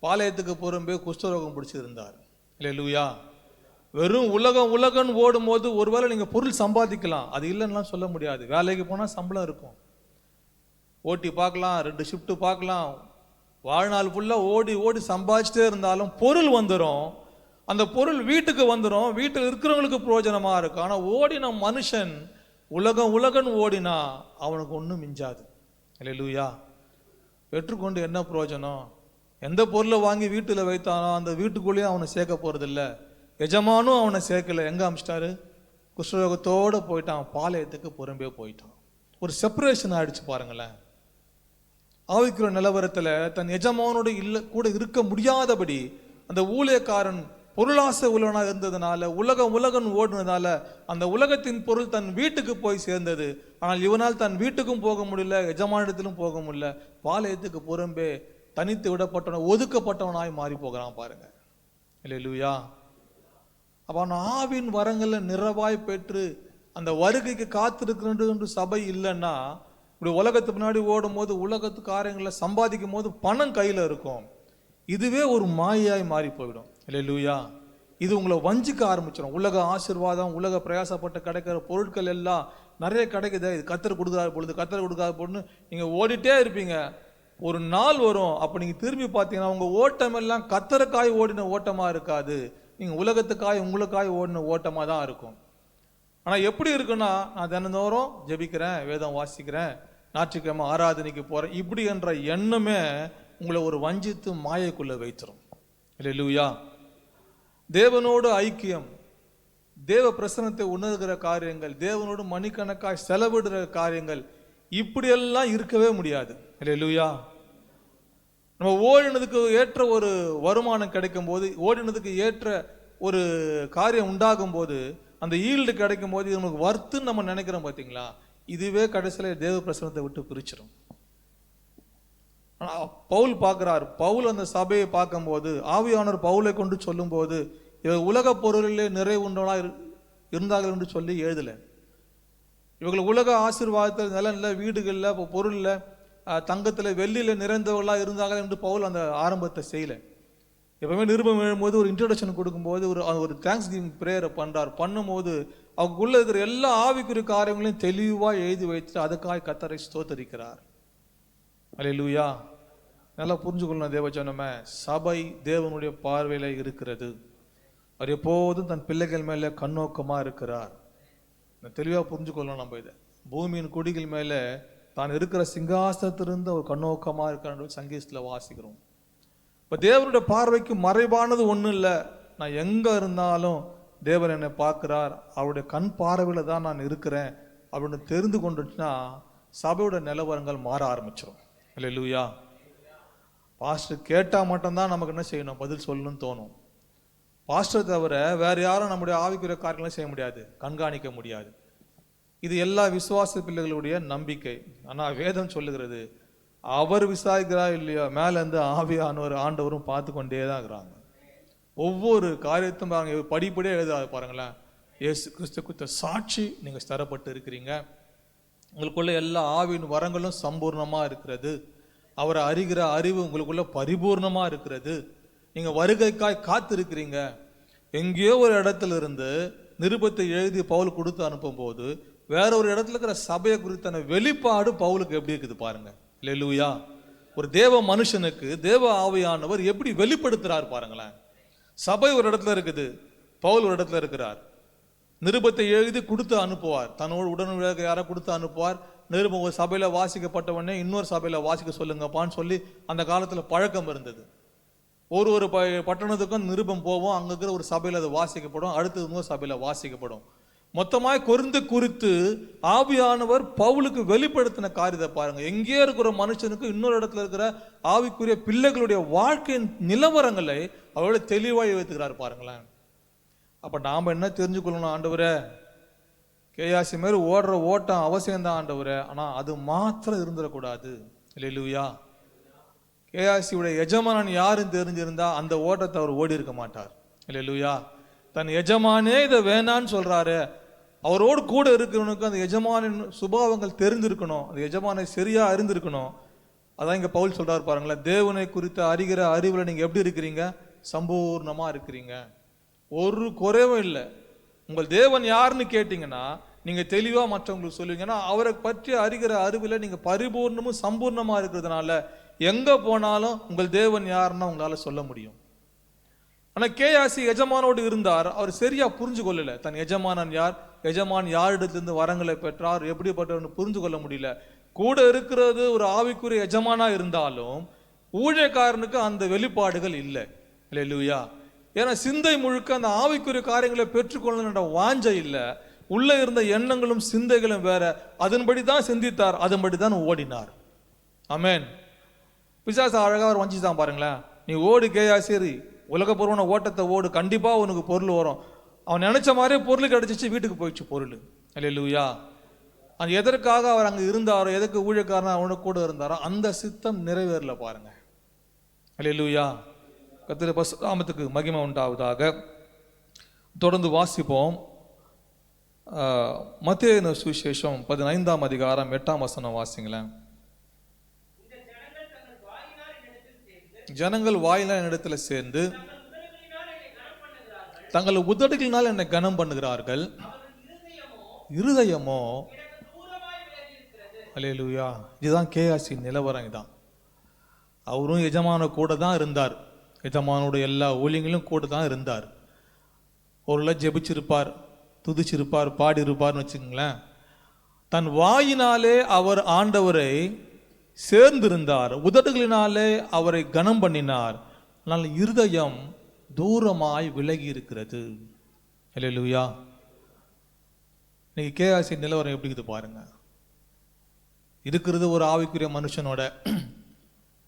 பாளையத்துக்கு புறம்பே குஷ்டரோகம் பிடிச்சிருந்தார். அல்லேலூயா. வெறும் உலகம் ஓடும் போது ஒருவேளை நீங்க பொருள் சம்பாதிக்கலாம், அது இல்லைன்னா சொல்ல முடியாது. வேலைக்கு போனா சம்பளம் இருக்கும், ஓட்டி பார்க்கலாம், 2 ஷிஃப்ட் பார்க்கலாம், வாழ்நாள் ஃபுல்லா ஓடி ஓடி சம்பாதிச்சுட்டே இருந்தாலும் பொருள் வந்துடும். அந்த பொருள் வீட்டுக்கு வந்துடும், வீட்டில் இருக்கிறவங்களுக்கு பிரயோஜனமா இருக்கும். ஆனா ஓடின மனுஷன் உலகம் ஓடினா அவனுக்கு ஒன்றும் மிஞ்சாது. அல்லேலூயா. பெற்றுக்கொண்டு என்ன பிரயோஜனம்? எந்த பொருளை வாங்கி வீட்டில் வைத்தானோ அந்த வீட்டுக்குள்ளேயும் அவனை சேர்க்க போறதில்ல. எஜமானும் அவனை சேர்க்கல. எங்க அமிச்சிட்டாரு? குஷ்டரோகத்தோடு போயிட்டான், பாளையத்துக்கு புறம்பே போயிட்டான். ஒரு செப்பரேஷன் ஆயிடுச்சு பாருங்களேன். ஆவிக்கிற நிலவரத்துல தன் எஜமானோடு கூட இருக்க முடியாதபடி அந்த ஊழியக்காரன் பொருளாசை உள்ளவனாக இருந்ததுனால உலகம் ஓடுனதால அந்த உலகத்தின் பொருள் தன் வீட்டுக்கு போய் சேர்ந்தது. ஆனால் இவனால் தன் வீட்டுக்கும் போக முடியல, எஜமானிடத்திலும் போக முடியல. பாளையத்துக்கு புறம்பே தனித்து விடப்பட்டவன், ஒதுக்கப்பட்டவனாய் மாறி போகிறான் பாருங்க. அல்லேலூயா. அப்ப அவன் ஆவின் வரங்களை நிறைவாய் பெற்று அந்த வருகைக்கு காத்திருக்கின்ற சபை இல்லைன்னா, இப்படி உலகத்துக்கு முன்னாடி ஓடும் போது உலகத்து காரியங்களை சம்பாதிக்கும் போது பணம் கையில இருக்கும், இதுவே ஒரு மாயாய் மாறி போயிடும். அல்லேலூயா. இது உங்களை வஞ்சிக்க ஆரம்பிச்சிடும். உலக ஆசீர்வாதம், உலக பிரயாசப்பட்டு கிடைக்கிற பொருட்கள் எல்லாம் நிறைய கிடைக்குது, இது கத்தர் கொடுக்காத பொழுது கத்தர் கொடுக்காத பொழுது நீங்க ஓடிட்டே இருப்பீங்க. ஒரு நாள் வரும், அப்ப நீங்க திரும்பி பார்த்தீங்கன்னா உங்க ஓட்டம் எல்லாம் கத்தருக்காய் ஓடின ஓட்டமா இருக்காது, நீங்க உலகத்துக்காய் உங்களுக்காய் ஓடின ஓட்டமா தான் இருக்கும். ஆனா எப்படி இருக்குன்னா, நான் தினந்தோறும் ஜெபிக்கிறேன், வேதம் வாசிக்கிறேன், ஞாயிற்றுக்கிழமை ஆராதனைக்கு போறேன், இப்படி என்ற எண்ணமே உங்களை ஒரு வஞ்சித்து மாயைக்குள்ள வைத்திரும். அல்லேலூயா. தேவனோடு ஐக்கியம், தேவ பிரசன்னத்தை உணர்கிற காரியங்கள், தேவனோடு மணிக்கணக்காய் செலவிடுற காரியங்கள், இப்படியெல்லாம் இருக்கவே முடியாது. அல்லேலூயா. நம்ம ஓடினதுக்கு ஏற்ற ஒரு வருமானம் கிடைக்கும் போது, ஓடினதுக்கு ஏற்ற ஒரு காரியம் உண்டாகும் போது, அந்த ஈல்டு கிடைக்கும் போது இது நமக்கு வர்த்துன்னு நம்ம நினைக்கிறோம் பார்த்தீங்களா, இதுவே கடைசியில் தேவ பிரசனத்தை விட்டு பிரிச்சிடும். பவுல் பார்க்கிறார். பவுல் அந்த சபையை பார்க்கும்போது ஆவியானவர் பவுலை கொண்டு சொல்லும் போது இவர்கள் உலக பொருளிலே நிறைவுண்டவனா இருந்தார்கள் என்று சொல்லி எழுதல. இவர்கள் உலக ஆசீர்வாதத்தில் நிலன்ல, வீடுகள்ல, பொருள்ல, தங்கத்துல, வெள்ளியில நிறைந்தவர்களா இருந்தார்கள் என்று பவுல் அந்த ஆரம்பத்தை செய்யல. எப்பவுமே நிருபம் எழும்போது ஒரு இன்ட்ரோடக்ஷன் கொடுக்கும்போது ஒரு தேங்க்ஸ் கிவிங் பிரேயரை பண்றார். பண்ணும்போது அவங்களுக்குள்ள இருக்கிற எல்லா ஆவிக்குரிய காரியங்களையும் தெளிவா எழுதி வைத்து அதுக்காக கர்த்தரை ஸ்தோத்தரிக்கிறார். அல்லேலூயா. நல்லா புரிஞ்சுக்கொள்ளணும் தேவஜனமே, சபை தேவனுடைய பார்வையில இருக்கிறது. அவர் எப்போதும் தன் பிள்ளைகள் மேல கண்ணோக்கமா இருக்கிறார். தெளிவா புரிஞ்சுக்கொள்ளணும். நம்ம இதை பூமியின் குடிகள் மேல தான் இருக்கிற சிங்காசனத்திலிருந்து அவர் கண்ணோக்கமா இருக்கிற சங்கீதத்துல வாசிக்கிறோம். இப்ப தேவனுடைய பார்வைக்கு மறைவானது ஒண்ணும் இல்லை. நான் எங்க இருந்தாலும் தேவன் என்னை பார்க்கிறார், அவருடைய கண் பார்வையில தான் நான் இருக்கிறேன் அப்படின்னு தெரிந்து கொண்டுச்சுன்னா சபையோட நிலவரங்கள் மாற ஆரம்பிச்சிடும். அல்லேலூயா. பாஸ்டர் கேட்டா மட்டும்தான் நமக்கு என்ன செய்யணும், பதில் சொல்லணும்னு தோணும். பாஸ்டர் தவிர வேற யாரும் நம்முடைய ஆவிக்குரிய காரியங்களை செய்ய முடியாது, கண்காணிக்க முடியாது. இது எல்லா விசுவாச பிள்ளைகளுடைய நம்பிக்கை. ஆனா வேதம் சொல்லுகிறது, அவர் விசாரிக்கிறா இல்லையா, மேல இருந்து ஆவியானவர் ஆண்டவரும் பார்த்து கொண்டே தான் இருக்கிறாங்க. ஒவ்வொரு காரியத்தும் பாருங்க, படிப்படியே எழுதாது பாருங்களேன். இயேசு கிறிஸ்து குறித்த சாட்சி நீங்க தரப்பட்டு இருக்கிறீங்க. உங்களுக்குள்ள எல்லா ஆவியின் வரங்களும் சம்பூர்ணமா இருக்கிறது. அவரை அறிகிற அறிவு உங்களுக்குள்ள பரிபூர்ணமா இருக்கிறது. நீங்க வருகைக்காய் காத்திருக்கிறீங்க. எங்கேயோ ஒரு இடத்துல இருந்து நிருபத்தை எழுதி பவுல் கொடுத்து அனுப்பும் போது வேற ஒரு இடத்துல இருக்கிற சபையை குறித்தான வெளிப்பாடு பவுலுக்கு எப்படி இருக்குது பாருங்க. அல்லேலூயா. ஒரு தேவ மனுஷனுக்கு தேவ ஆவியானவர் எப்படி வெளிப்படுத்துறார் பாருங்களேன். சபை ஒரு இடத்துல இருக்குது, பவுல் ஒரு இடத்துல இருக்கிறார். நிருபத்தை எழுதி கொடுத்து அனுப்புவார், தன்னோடு உடனடியாக யாரை கொடுத்து அனுப்புவார். நிருபம் ஒரு சபையில வாசிக்கப்பட்ட உடனே இன்னொரு சபையில வாசிக்க சொல்லுங்கப்பான்னு சொல்லி அந்த காலத்துல பழக்கம் இருந்தது. ஒரு பட்டணத்துக்கும் நிருபம் போவோம், அங்க இருக்கிற ஒரு சபையில அது வாசிக்கப்படும், அடுத்தது இன்னொரு சபையில வாசிக்கப்படும். மொத்தமாய் கொரிந்து குறித்து ஆவியானவர் பவுலுக்கு வெளிப்படுத்தின காரியத்தை பாருங்க. எங்கே இருக்கிற மனுஷனுக்கு இன்னொரு இடத்துல இருக்கிற ஆவிக்குரிய பிள்ளைகளுடைய வாழ்க்கையின் நிலவரங்களை அவரோட தெளிவாய் வைத்துக்கிறார் பாருங்களேன். அப்ப நாம என்ன தெரிஞ்சுக்கொள்ளணும், ஆண்டவரே கேயாசி மாதிரி ஓடுற ஓட்டம் அவசியம்தான் ஆண்டவரே, ஆனா அது மாத்திரம் இருந்துடக்கூடாது. அல்லேலூயா. கேயாசியுடைய எஜமானன் யாருன்னு தெரிஞ்சிருந்தா அந்த ஓட்டத்தை அவர் ஓடி இருக்க மாட்டார். அல்லேலூயா. தன் எஜமானே இதை வேணான்னு சொல்றாரு, அவரோடு கூட இருக்கிறவனுக்கு அந்த எஜமானின் சுபாவங்கள் தெரிந்திருக்கணும், அந்த எஜமானை சரியா அறிந்திருக்கணும். அதான் இங்க பவுல் சொல்றாரு பாருங்களேன், தேவனை குறித்த அறிகிற அறிவுல நீங்க எப்படி இருக்கிறீங்க, சம்பூர்ணமா இருக்கிறீங்க, ஒரு குறைவும் இல்லை. உங்கள் தேவன் யாருன்னு கேட்டீங்கன்னா நீங்க தெளிவா மற்றவங்களுக்கு சொல்லுவீங்க. ஏன்னா அவரை பற்றி அறிகிற அறிவுல நீங்க பரிபூர்ணமும் சம்பூர்ணமா இருக்கிறதுனால எங்க போனாலும் உங்கள் தேவன் யாருன்னா உங்களால சொல்ல முடியும். ஆனா கேயாசி எஜமானோடு இருந்தார். அவர் சரியா புரிஞ்சு கொள்ளல. தன் எஜமானன் யார், எஜமான் யாரிடத்திலிருந்து வரங்களை பெற்றார், எப்படிப்பட்டவர்னு புரிஞ்சு கொள்ள முடியல. கூட இருக்கிறது ஒரு ஆவிக்குரிய எஜமானா இருந்தாலும் ஊழியக்காரனுக்கு அந்த வெளிப்பாடுகள் இல்லை. அல்லேலூயா. ஏன்னா சிந்தை முழுக்க அந்த ஆவிக்குரிய காரியங்களை பெற்றுக்கொள்ள வாஞ்சை இல்லை. உள்ள இருந்த எண்ணங்களும் சிந்தைகளும் வேற. அதன்படி தான் சிந்தித்தார், அதன்படி தான் ஓடினார். ஆமென். பிசாசு அழகா அவர் வஞ்சிதான் பாருங்களேன். நீ ஓடு கேயாசி, உலகப்பூர்வமான ஓட்டத்தை ஓடு, கண்டிப்பா உனக்கு பொருள் வரும். அவன் நினைச்ச மாதிரியே பொருள் கிடைச்சிச்சு, வீட்டுக்கு போயிடுச்சு பொருள். அல்லேலூயா. அது எதற்காக அவர் அங்க இருந்தாரோ, எதற்கு ஊழியக்காரன் அவனுக்கு கூட இருந்தாரோ, அந்த சித்தம் நிறைவேறல பாருங்க. அல்லேலூயா. கர்த்தருடைய பரிசுத்த நாமத்துக்கு மகிமை உண்டாவதாக. தொடர்ந்து வாசிப்போம். மத்தேயு சுவிசேஷம் 15ஆம் அதிகாரம் 8ஆம் வசனம் வாசிங்களேன். ஜனங்கள் வாயினால் என்னிடத்துல சேர்ந்து தங்கள் உதடுகளினால் என்னை கனம் பண்ணுகிறார்கள், இருதயமோ. அல்லேலூயா. இதுதான் கேயாசி நிலவரம். இதான் அவரும் எஜமான கூட தான் இருந்தார். எஜமானோட எல்லா ஊழியங்களும் கூட தான் இருந்தார். ஒரு ஜெபிச்சிருப்பார், துதிச்சிருப்பார், பாடி இருப்பார்னு வச்சுக்கோங்களேன். தன் வாயினாலே அவர் ஆண்டவரை சேர்ந்திருந்தார், உதடுகளினாலே அவரை கனம் பண்ணினார். ஆனால் இருதயம் தூரமாய் விலகி இருக்கிறது. அல்லேலூயா. இன்னைக்கு கேயாசி நிலவரம் எப்படி இருக்குது பாருங்க. இருக்கிறது ஒரு ஆவிக்குரிய மனுஷனோட.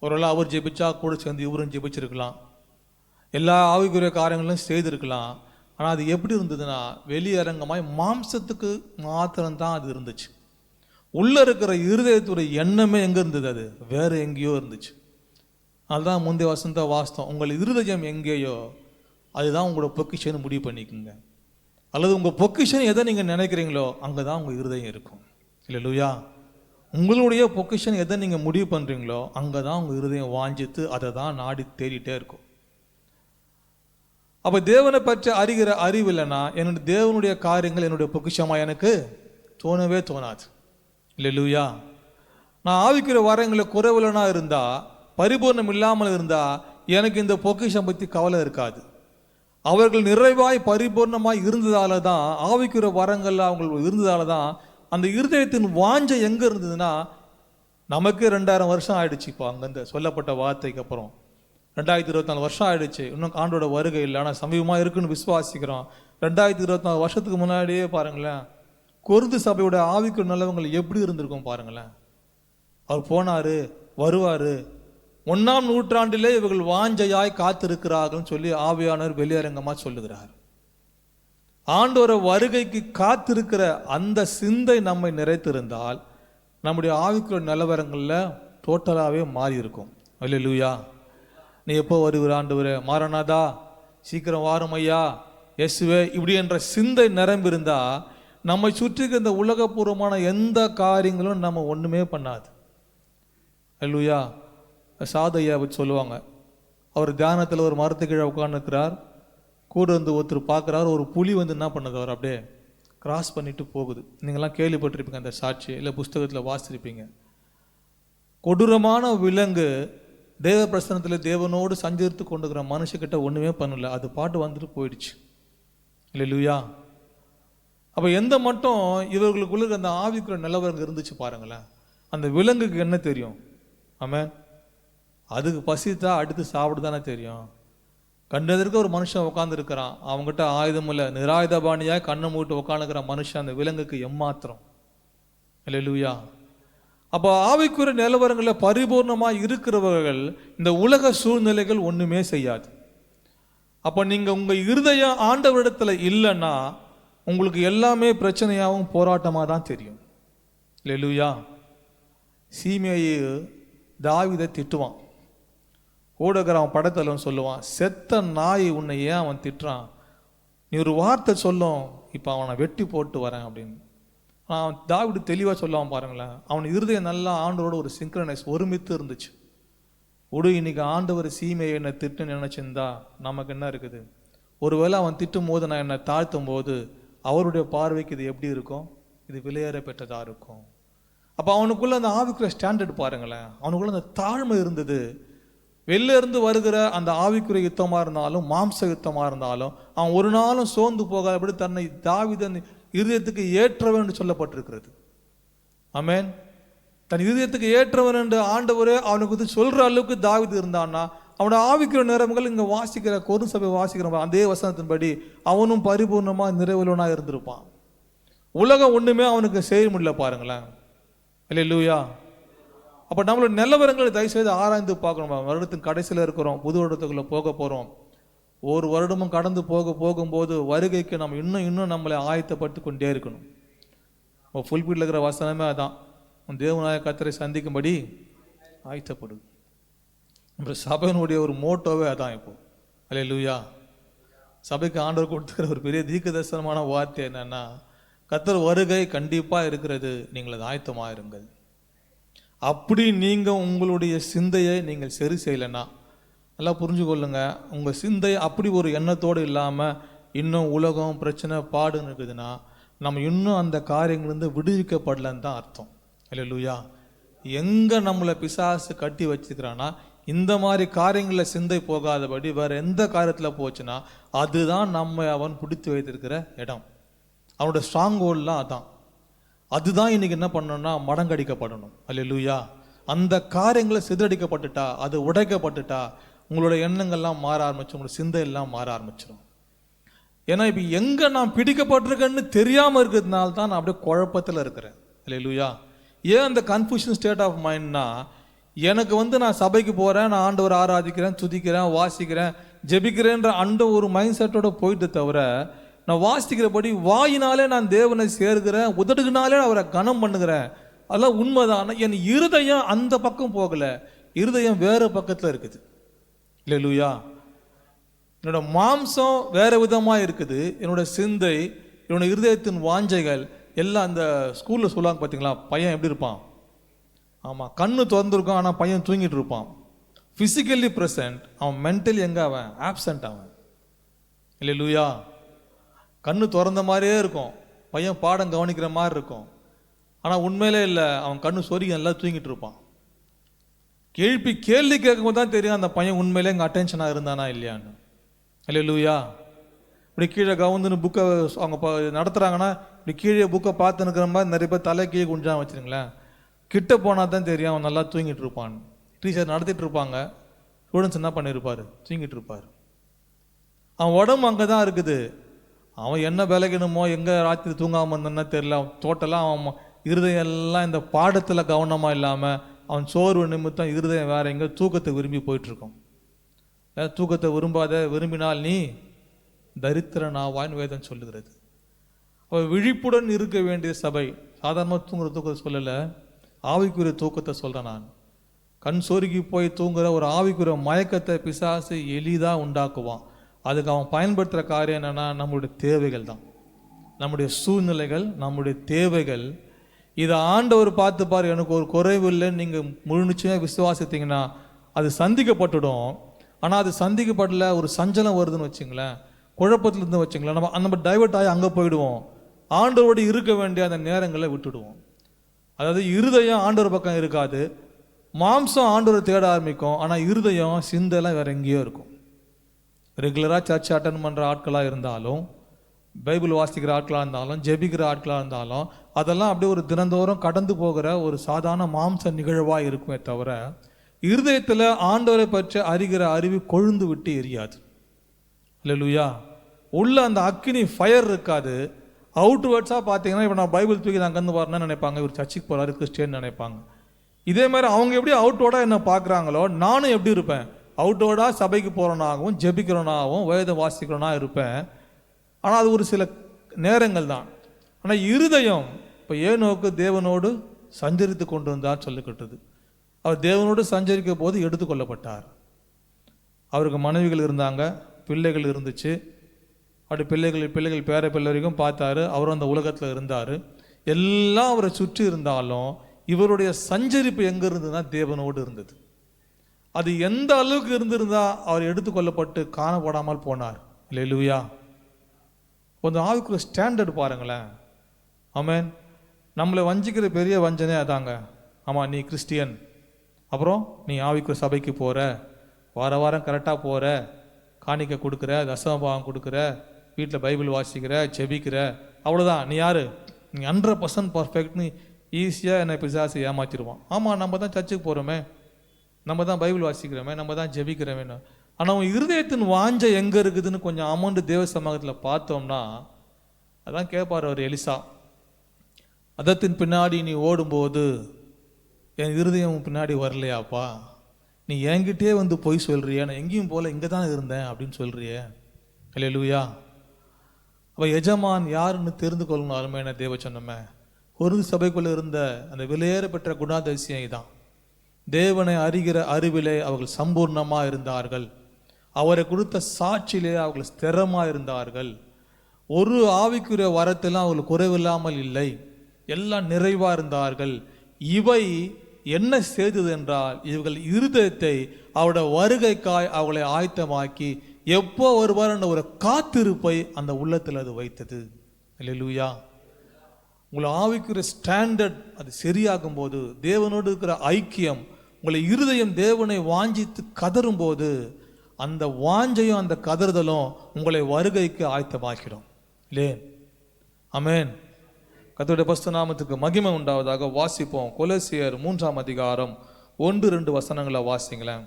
ஒருவேளை அவர் ஜெபிச்சா கூட சேர்ந்து இவரும் ஜெபிச்சிருக்கலாம், எல்லா ஆவிக்குரிய காரியங்களும் செய்திருக்கலாம். ஆனால் அது எப்படி இருந்ததுன்னா வெளியரங்கமாய் மாம்சத்துக்கு மாத்திரம்தான் அது இருந்துச்சு. உள்ள இருக்கிற இருதயத்துடைய எண்ணமே எங்க இருந்தது? அது வேற எங்கேயோ இருந்துச்சு. அதுதான் முந்தைய வசந்த வாஸ்தவம். உங்கள் இருதயம் எங்கேயோ அதுதான் உங்களோட பொக்கிஷன் முடிவு பண்ணிக்கோங்க. அல்லது உங்க பொக்கிஷன் எதை நீங்க நினைக்கிறீங்களோ அங்கதான் உங்க இருதயம் இருக்கும். இல்லையா? உங்களுடைய பொக்கிஷன் எதை நீங்க முடிவு பண்றீங்களோ அங்கதான் உங்க இருதயம் வாஞ்சித்து அதை தான் நாடி தேடிட்டே இருக்கும். அப்ப தேவனை பற்றி அறிகிற அறிவு இல்லைன்னா என்னுடைய தேவனுடைய காரியங்கள் என்னுடைய பொக்கிஷமா எனக்கு தோணவே தோணாது. இல்லையா? நான் ஆவிக்கிற வரங்களை குறைவுலனா இருந்தா, பரிபூர்ணம் இல்லாமல் இருந்தா எனக்கு இந்த பொக்கிஷம் பற்றி கவலை இருக்காது. அவர்கள் நிறைவாய் பரிபூர்ணமாய் இருந்ததால தான், ஆவிக்கிற வரங்கள் அவங்க இருந்ததால தான் அந்த இருதயத்தின் வாஞ்சை எங்க இருந்ததுன்னா, நமக்கு 2000 வருஷம் ஆயிடுச்சு. இப்போ அங்கிருந்து சொல்லப்பட்ட வார்த்தைக்கு அப்புறம் 2024 வருஷம் ஆயிடுச்சு. இன்னும் ஆண்டோட வருகை இல்லை, ஆனால் சமீபமாக இருக்குன்னு விசுவாசிக்கிறோம். 2024 வருஷத்துக்கு முன்னாடியே பாருங்களேன், கொரிந்து சபையோட ஆவிக்குரிய நிலவங்கள் எப்படி இருந்திருக்கும் பாருங்களேன். அவர் போனாரு, வருவாரு, 1ஆம் நூற்றாண்டிலே இவர்கள் வாஞ்சையாய் காத்திருக்கிறார்கள் சொல்லி ஆவியானவர் வெளியரங்கமா சொல்லுகிறார். ஆண்டோர வருகைக்கு காத்திருக்கிற அந்த சிந்தை நம்மை நிறைத்திருந்தால் நம்முடைய ஆவிக்குரிய நிலவரங்கள்ல டோட்டலாகவே மாறி இருக்கும். அல்லேலூயா. நீ எப்போ வருகிற ஆண்டவரே, மாறனாதா, சீக்கிரம் வாரும் ஐயா, இயேசுவே, இப்படி என்ற சிந்தை நிரம்பியிருந்தா நம்மை சுற்றி இந்த உலகபூர்வமான எந்த காரியங்களும் நம்ம ஒன்றுமே பண்ணாது. அல்லேலூயா. சாதையா வச்சு சொல்லுவாங்க, அவர் தியானத்தில் ஒரு மரத்து கீழே உட்காந்துருக்கிறார். கூட வந்து ஒருத்தர் பார்க்குறாரு, ஒரு புலி வந்து என்ன பண்ணுது, அவர் அப்படியே கிராஸ் பண்ணிட்டு போகுது. நீங்கள்லாம் கேள்விப்பட்டிருப்பீங்க அந்த சாட்சி, இல்லை புஸ்தகத்தில் வாசிச்சிருப்பீங்க. கொடூரமான விலங்கு தேவ பிரசனத்தில் தேவனோடு சஞ்சரித்து கொண்டுக்கிற மனுஷக்கிட்ட ஒன்றுமே பண்ணல, அது பாட்டு வந்துட்டு போயிடுச்சு. இல்லையா? அப்போ எந்த மட்டும் இவர்களுக்குள்ள அந்த ஆவிக்குரிய நிலவரங்க இருந்துச்சு பாருங்களேன். அந்த விலங்குக்கு என்ன தெரியும்? ஆமென். அதுக்கு பசித்தா அடுத்து சாப்பிட தானே தெரியும். கண்டதற்கு ஒரு மனுஷன் உட்காந்துருக்கிறான், அவங்ககிட்ட ஆயுதம் இல்லை, நிராயுதபாணியாக கண்ணை மூட்டு உட்காந்துக்கிற மனுஷன் அந்த விலங்குக்கு எம்மாத்திரம். அல்லேலூயா. அப்போ ஆவிக்குரிய நிலவரங்களில் பரிபூர்ணமாக இருக்கிறவர்கள் இந்த உலக சூழ்நிலைகள் ஒன்றுமே செய்யாது. அப்போ நீங்கள் உங்கள் இருதயம் ஆண்டவரிடத்துல இல்லைன்னா உங்களுக்கு எல்லாமே பிரச்சனையாகவும் போராட்டமாக தான் தெரியும். அல்லேலூயா. சீமேயு தாவீதை திட்டுவான். கூடகிராம படத்தில் சொல்லுவான், செத்த நாய் உன்னை ஏன் அவன் திட்டுறான், நீ ஒரு வார்த்தை சொல்லும், இப்போ அவனை வெட்டி போட்டு வரேன் அப்படின்னு. அவன் தாவீது தெளிவாக சொல்லுவான் பாருங்களேன். அவன் இருதயம் நல்லா ஆண்டவரோட ஒரு சிங்க்ரனைஸ், ஒருமித்து இருந்துச்சு. இன்னைக்கு ஆண்டவர் சீமையை என்னை திட்டுன்னு நினைச்சிருந்தா நமக்கு என்ன இருக்குது? ஒருவேளை அவன் திட்டும் போது நான் என்னை தாழ்த்தும் போது அவருடைய பார்வைக்கு இது எப்படி இருக்கும்? இது விலையேற பெற்றதா இருக்கும். அப்போ அவனுக்குள்ள அந்த ஆவிக்குரிய ஸ்டாண்டர்ட் பாருங்களேன், அவனுக்குள்ள அந்த தாழ்மை இருந்தது. வெளில இருந்து வருகிற அந்த ஆவிக்குரிய யுத்தமாக இருந்தாலும் மாம்ச யுத்தமாக இருந்தாலும் அவன் ஒரு நாளும் சோர்ந்து போகாதபடி தன்னை தாவீதன் இருதயத்துக்கு ஏற்றவன் என்று சொல்லப்பட்டிருக்கிறது. ஆமென். தன் இருதயத்துக்கு ஏற்றவன் என்று ஆண்டவரே அவனுக்கு சொல்ற அளவுக்கு தாவீது இருந்தான்னா, அவனோட ஆவிக்குரிய நிறவுகள் இங்கே வாசிக்கிற கொரு சபை வாசிக்கிற அதே வசனத்தின்படி அவனும் பரிபூர்ணமாக நிறைவுள்ளவனாக இருந்திருப்பான். உலகம் ஒன்றுமே அவனுக்கு செய்ய முடியல பாருங்களேன். அல்லேலூயா. அப்போ நம்மளோட நிலவரங்களை தயவுசெய்து ஆராய்ந்து பார்க்கணும். வருடத்தின் கடைசியில் இருக்கிறோம், புது வருடத்துக்குள்ளே போக போகிறோம். ஒரு வருடமும் கடந்து போகும்போது வருகைக்கு நம்ம இன்னும் நம்மளை ஆயத்தப்பட்டு கொண்டே இருக்கணும். இப்போ ஃபுல்பீட்டில் இருக்கிற வசனமே அதான், தேவனாய கர்த்தரை சந்திக்கும்படி ஆயத்தப்படும். நம்ம சபையினுடைய ஒரு மோட்டோவே அதான். இப்போ அல்லேலூயா. சபைக்கு ஆண்டவர் கொடுத்துக்கிற ஒரு பெரிய தீர்க்க தரிசனமான வார்த்தை என்னன்னா, கர்த்தர் வருகை கண்டிப்பாக இருக்கிறது, நீங்கள் அது ஆயத்தமாக இருங்கள். அப்படி நீங்கள் உங்களுடைய சிந்தையை நீங்கள் சரி செய்யலைன்னா, நல்லா புரிஞ்சுக்கொள்ளுங்க, உங்கள் சிந்தை அப்படி ஒரு எண்ணத்தோடு இல்லாமல் இன்னும் உலகம் பிரச்சனை பாடுன்னு இருக்குதுன்னா, நம்ம இன்னும் அந்த காரியங்கள்லேருந்து விடுவிக்கப்படலன்னு தான் அர்த்தம். அல்லேலூயா. எங்கே நம்மளை பிசாசு கட்டி வச்சுக்கிறான்னா, இந்த மாதிரி காரியங்களில் சிந்தை போகாதபடி வேறு எந்த காரியத்தில் போச்சுன்னா அதுதான் நம்ம அவன் பிடித்து வைத்திருக்கிற இடம். அவனோட ஸ்ட்ராங் ஹோல்ட்லாம் அதான். அதுதான் இன்னைக்கு என்ன பண்ணணும்னா மடங்கடிக்கப்படணும். அல்லேலூயா. அந்த காரியங்களை சிதறடிக்கப்பட்டுட்டா, அது உடைக்கப்பட்டுட்டா, உங்களோட எண்ணங்கள்லாம் மாற ஆரம்பிச்சு, உங்களோட சிந்தை எல்லாம் மாற ஆரம்பிச்சிடும். ஏன்னா இப்போ எங்கே நான் பிடிக்கப்பட்டிருக்கேன்னு தெரியாமல் இருக்கிறதுனால தான் நான் அப்படியே குழப்பத்தில் இருக்கிறேன். அல்லேலூயா. ஏன் அந்த கன்ஃபியூஷன் ஸ்டேட் ஆஃப் மைண்ட்னா, எனக்கு நான் சபைக்கு போகிறேன், நான் ஆண்டவரை ஆராதிக்கிறேன், துதிக்கிறேன், வாசிக்கிறேன், ஜெபிக்கிறேன்ற அந்த ஒரு மைண்ட் செட்டோட போயிட்டு தவிர, நான் வாசிக்கிறபடி வாயினாலே நான் தேவனை சேர்கிறேன், உதடுனாலே அவரை கனம் பண்ணுகிறேன், அதெல்லாம் உண்மைதான். என் இருதயம் அந்த பக்கம் போகலை, இருதயம் வேறு பக்கத்தில் இருக்குது. அல்லேலூயா. என்னோட மாம்சம் வேறு விதமாக இருக்குது, என்னோட சிந்தை, என்னோட இருதயத்தின் வாஞ்சைகள் எல்லாம். அந்த ஸ்கூலில் சொல்லுவாங்க பார்த்தீங்களா, பையன் எப்படி இருப்பான்? ஆமாம், கண்ணு திறந்துருக்கும், ஆனால் பையன் தூங்கிட்டு இருப்பான். ஃபிசிக்கலி ப்ரெசன்ட், அவன் மென்டலி எங்கே அவன் ஆப்சண்ட் அவன். அல்லேலூயா. கண்ணு திறந்த மாதிரியே இருக்கும், பையன் பாடம் கவனிக்கிற மாதிரி இருக்கும், ஆனால் உண்மையிலே இல்லை, அவன் கண்ணு சொருகி நல்லா தூங்கிட்டு இருப்பான். கேள்வி கேட்கும்போது தான் தெரியும் அந்த பையன் உண்மையிலே இங்கே அட்டென்ஷனாக இருந்தானா இல்லையான்னு. அல்லேலூயா. இப்படி கீழே கவுந்துன்னு புக்கை அவங்க நடத்துகிறாங்கன்னா இப்படி கீழே புக்கை பார்த்து நிற்கிற மாதிரி நிறைய பேர் தலை கீழே குஞ்சான் வச்சுருங்களேன். கிட்ட போனால் தான் தெரியும் அவன் நல்லா தூங்கிட்டு இருப்பான். டீச்சர் நடத்திட்டு இருப்பாங்க, ஸ்டூடெண்ட்ஸ் என்ன பண்ணியிருப்பார்? தூங்கிட்டு இருப்பார். அவன் உடம்பு அங்கே தான் இருக்குது, அவன் என்ன விலகணுமோ எங்கே ராத்திரி தூங்காமல் இருந்தான்னு தெரியல. டோட்டலாக அவன் இருதயம் எல்லாம் இந்த பாடத்தில் கவனமாக இல்லாமல் அவன் சோர்வு நிமித்தம் இருதயம் வேற எங்கே தூக்கத்தை விரும்பி போயிட்டுருக்கோம். தூக்கத்தை விரும்பினால் நீ தரித்திரனாவான்னு வேதம் சொல்லுகிறது. அவள் விழிப்புடன் இருக்க வேண்டிய சபை. சாதாரணமாக தூங்குற தூக்கத்தை சொல்லலை, ஆவிக்குரிய தூக்கத்தை சொல்கிறேன் நான். கண் சொருகி போய் தூங்குற ஒரு ஆவிக்குரிய மயக்கத்தை பிசாசு எளிதாக உண்டாக்குவான். அதுக்கு அவன் பயன்படுத்துகிற காரியம் என்னென்னா, நம்மளுடைய தேவைகள் தான், நம்முடைய சூழ்நிலைகள், நம்முடைய தேவைகள். இதை ஆண்டவர் பார்த்துப்பார், எனக்கு ஒரு குறைவு இல்லைன்னு நீங்கள் முழு நிச்சயமாக விசுவாசித்தீங்கன்னா அது சந்திக்கப்பட்டுடும். ஆனால் அது சந்திக்கப்படல, ஒரு சஞ்சலம் வருதுன்னு வச்சுங்களேன், குழப்பத்தில் இருந்து வச்சுங்களேன், நம்ம டைவர்ட் ஆகி அங்கே போயிடுவோம். ஆண்டவரோடு இருக்க வேண்டிய அந்த நேரங்களை விட்டுடுவோம். அதாவது இருதயம் ஆண்டவர் பக்கம் இருக்காது, மாம்சம் ஆண்டவரை தேட ஆரம்பிக்கும், ஆனால் இருதயம் சிந்தெல்லாம் வேற எங்கேயோ இருக்கும். ரெகுலராக சர்ச் அட்டன் பண்ணுற ஆட்களாக இருந்தாலும், பைபிள் வாசிக்கிற ஆட்களாக இருந்தாலும், ஜெபிக்கிற ஆட்களாக இருந்தாலும், அதெல்லாம் அப்படியே ஒரு தினந்தோறும் கடந்து போகிற ஒரு சாதாரண மாம்ச நிகழ்வாக இருக்குமே தவிர, இருதயத்தில் ஆண்டவரை பற்றி அறிகிற அறிவு கொழுந்து விட்டு எரியாது. அல்லேலூயா. உள்ள அந்த அக்கினி ஃபயர் இருக்காது. அவுட்வேர்ட்ஸாக பார்த்தீங்கன்னா, இப்போ நான் பைபிள் தூக்கி நான் அங்கேருந்து வரணும்னு நினைப்பாங்க, இவர் சர்ச்சுக்கு போகிறாரு, கிறிஸ்டியன் நினைப்பாங்க. இதே மாதிரி அவங்க எப்படி அவுட்வேர்டாக என்ன பார்க்குறாங்களோ, நானும் எப்படி இருப்பேன், அவுட்வேர்டாக சபைக்கு போகிறவனாகவும் ஜெபிக்கிறவனாகவும் வேதம் வாசிக்கிறவனா இருப்பேன். ஆனால் அது ஒரு சில நேரங்கள் தான். ஆனால் இருதயம் இப்போ ஏனோக்கு தேவனோடு சஞ்சரித்து கொண்டு வந்தார் சொல்லிக்கிட்டது. அவர் தேவனோடு சஞ்சரிக்க போது எடுத்துக்கொள்ளப்பட்டார். அவருக்கு மனைவிகள் இருந்தாங்க, பிள்ளைகள் இருந்துச்சு. அப்படி பிள்ளைகள் பேர பிள்ளை வரைக்கும் பார்த்தாரு. அவரும் அந்த உலகத்தில் இருந்தார். எல்லாம் அவரை சுற்றி இருந்தாலும் இவருடைய சஞ்சரிப்பு எங்கே இருந்ததுன்னா தேவனோடு இருந்தது. அது எந்த அளவுக்கு இருந்திருந்தா அவர் எடுத்துக்கொள்ளப்பட்டு காணப்படாமல் போனார். அல்லேலூயா. கொஞ்சம் ஆவிக்குரிய ஸ்டாண்டர்ட் பாருங்களேன். ஆமென். நம்மளை வஞ்சிக்கிற பெரிய வஞ்சனே அதாங்க. ஆமாம், நீ கிறிஸ்டியன், அப்புறம் நீ ஆவிக்குரிய சபைக்கு போகிற, வாரம் கரெக்டாக போகிற, காணிக்கை கொடுக்குற, தசமபாகம் கொடுக்குற, வீட்டில் பைபிள் வாசிக்கிற, ஜெபிக்கிற, அவ்வளோதான் நீ யார், நீ 100% பர்ஃபெக்ட்னு ஈஸியாக என்னை பிசாசு ஏமாற்றிடுவான். ஆமாம், நம்ம தான் சர்ச்சுக்கு போகிறோமே, நம்ம தான் பைபிள் வாசிக்கிறோமே, நம்ம தான் ஜெபிக்கிறோமேன்னு. ஆனால் அவன் இருதயத்தின் வாஞ்சை எங்கே இருக்குதுன்னு கொஞ்சம் அமௌண்ட் தேவ சமூகத்தில் பார்த்தோம்னா, அதான் கேட்பார் அவர் எலிசா, அதத்தின் பின்னாடி நீ ஓடும்போது என் இருதயம் பின்னாடி வரலையாப்பா, நீ என்கிட்டே வந்து பொய் சொல்கிறியே, நான் எங்கேயும் போல இங்கே தான் இருந்தேன் அப்படின்னு சொல்கிறியே. அல்லேலூயா. அப்போ எஜமான் யாருன்னு தெரிந்து கொள்ளணும். அருமையான தேவ சொன்னமே, ஒரு சபைக்குள்ளே இருந்த அந்த விலையேற பெற்ற குணாதிசயம் தான். தேவனை அறிகிற அறிவிலே அவர்கள் சம்பூர்ணமாக இருந்தார்கள். அவரை கொடுத்த சாட்சியிலே அவர்கள் ஸ்திரமாக இருந்தார்கள். ஒரு ஆவிக்குரிய வரத்தெல்லாம் அவர்கள் குறைவில்லாமல் இல்லை, எல்லாம் நிறைவாக இருந்தார்கள். இவை என்ன செய்தது என்றால், இவர்கள் இருதயத்தை அவருடைய வருகைக்காய் அவளை ஆயத்தமாக்கி எப்போ வருவார் என்ற ஒரு காத்திருப்பை அந்த உள்ளத்தில் அது வைத்தது. அல்லேலூயா. உங்களை ஆவிக்குரிய ஸ்டாண்டர்ட் அது சரியாகும் போது, தேவனோடு இருக்கிற ஐக்கியம், உங்களை இருதயம் தேவனை வாஞ்சித்து கதரும் போது, அந்த வாஞ்சையும் அந்த கதறுதலும் உங்களை வருகைக்கு ஆயத்தமாக்கிடும். இல்லே? ஆமென். கர்த்தருடைய பரிசுத்த நாமத்துக்கு மகிமை உண்டாவதாக. வாசிப்போம். கொலோசியர் 3ஆம் அதிகாரம் 1-2 வசனங்களை வாசிங்களேன்.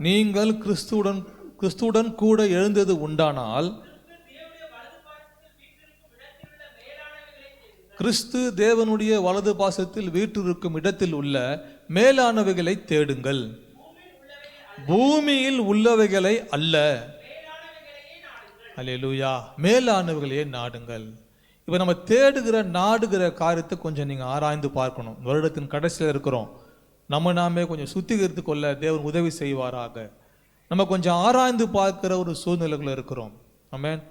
நீங்கள் கிறிஸ்துவுடன் கூட எழுந்தது உண்டானால், கிறிஸ்து தேவனுடைய வலது பாசத்தில் வீற்றிருக்கும் இடத்தில் உள்ள மேலானவைகளை தேடுங்கள், பூமியில் உள்ளவைகளை அல்ல. அல்லேலூயா. மேலானவைகளையே நாடுங்கள். இப்போ நம்ம தேடுகிற நாடுகிற காரியத்தை கொஞ்சம் நீங்கள் ஆராய்ந்து பார்க்கணும். வருடத்தின் கடைசியில் இருக்கிறோம். நாமே கொஞ்சம் சுத்திகரித்து கொள்ள தேவன் உதவி செய்வாராக. நம்ம கொஞ்சம் ஆராய்ந்து பார்க்கிற ஒரு சூழ்நிலைகள் இருக்கிறோம். ஆமென்.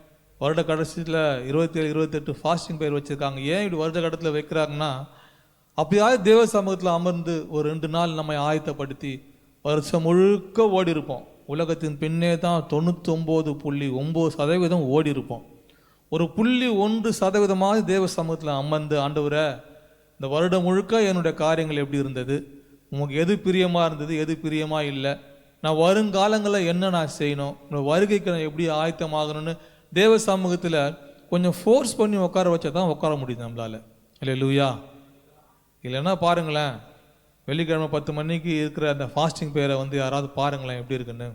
வருட கடைசியில் 27-28 ஃபாஸ்டிங் பயிர் வச்சுருக்காங்க. ஏன் இப்படி வருட கடத்தில் வைக்கிறாங்கன்னா, அப்படியாவது தேவ சமூகத்தில் அமர்ந்து ஒரு 2 நாள் நம்மை ஆயத்தப்படுத்தி வருஷம் முழுக்க ஓடி இருப்போம். உலகத்தின் பின்னே தான் 99.9% ஓடி இருப்போம். ஒரு 0.1% தேவ சமூகத்தில் அமர்ந்து, ஆண்டவரே இந்த வருடம் முழுக்க என்னுடைய காரியங்கள் எப்படி இருந்தது, உங்களுக்கு எது பிரியமாக இருந்தது, எது பிரியமாக இல்லை, நான் வருங்காலங்களில் என்ன நான் செய்யணும், வருகைக்கு நான் எப்படி ஆயத்தமாகணும்னு தேவ சமூகத்தில் கொஞ்சம் ஃபோர்ஸ் பண்ணி உட்கார வச்சா தான் உட்கார முடியுது நம்மளால். அல்லேலூயா. இல்லைன்னா பாருங்களேன், வெள்ளிக்கிழமை 10 மணிக்கு இருக்கிற அந்த ஃபாஸ்டிங் பேரை யாராவது பாருங்களேன் எப்படி இருக்குன்னு.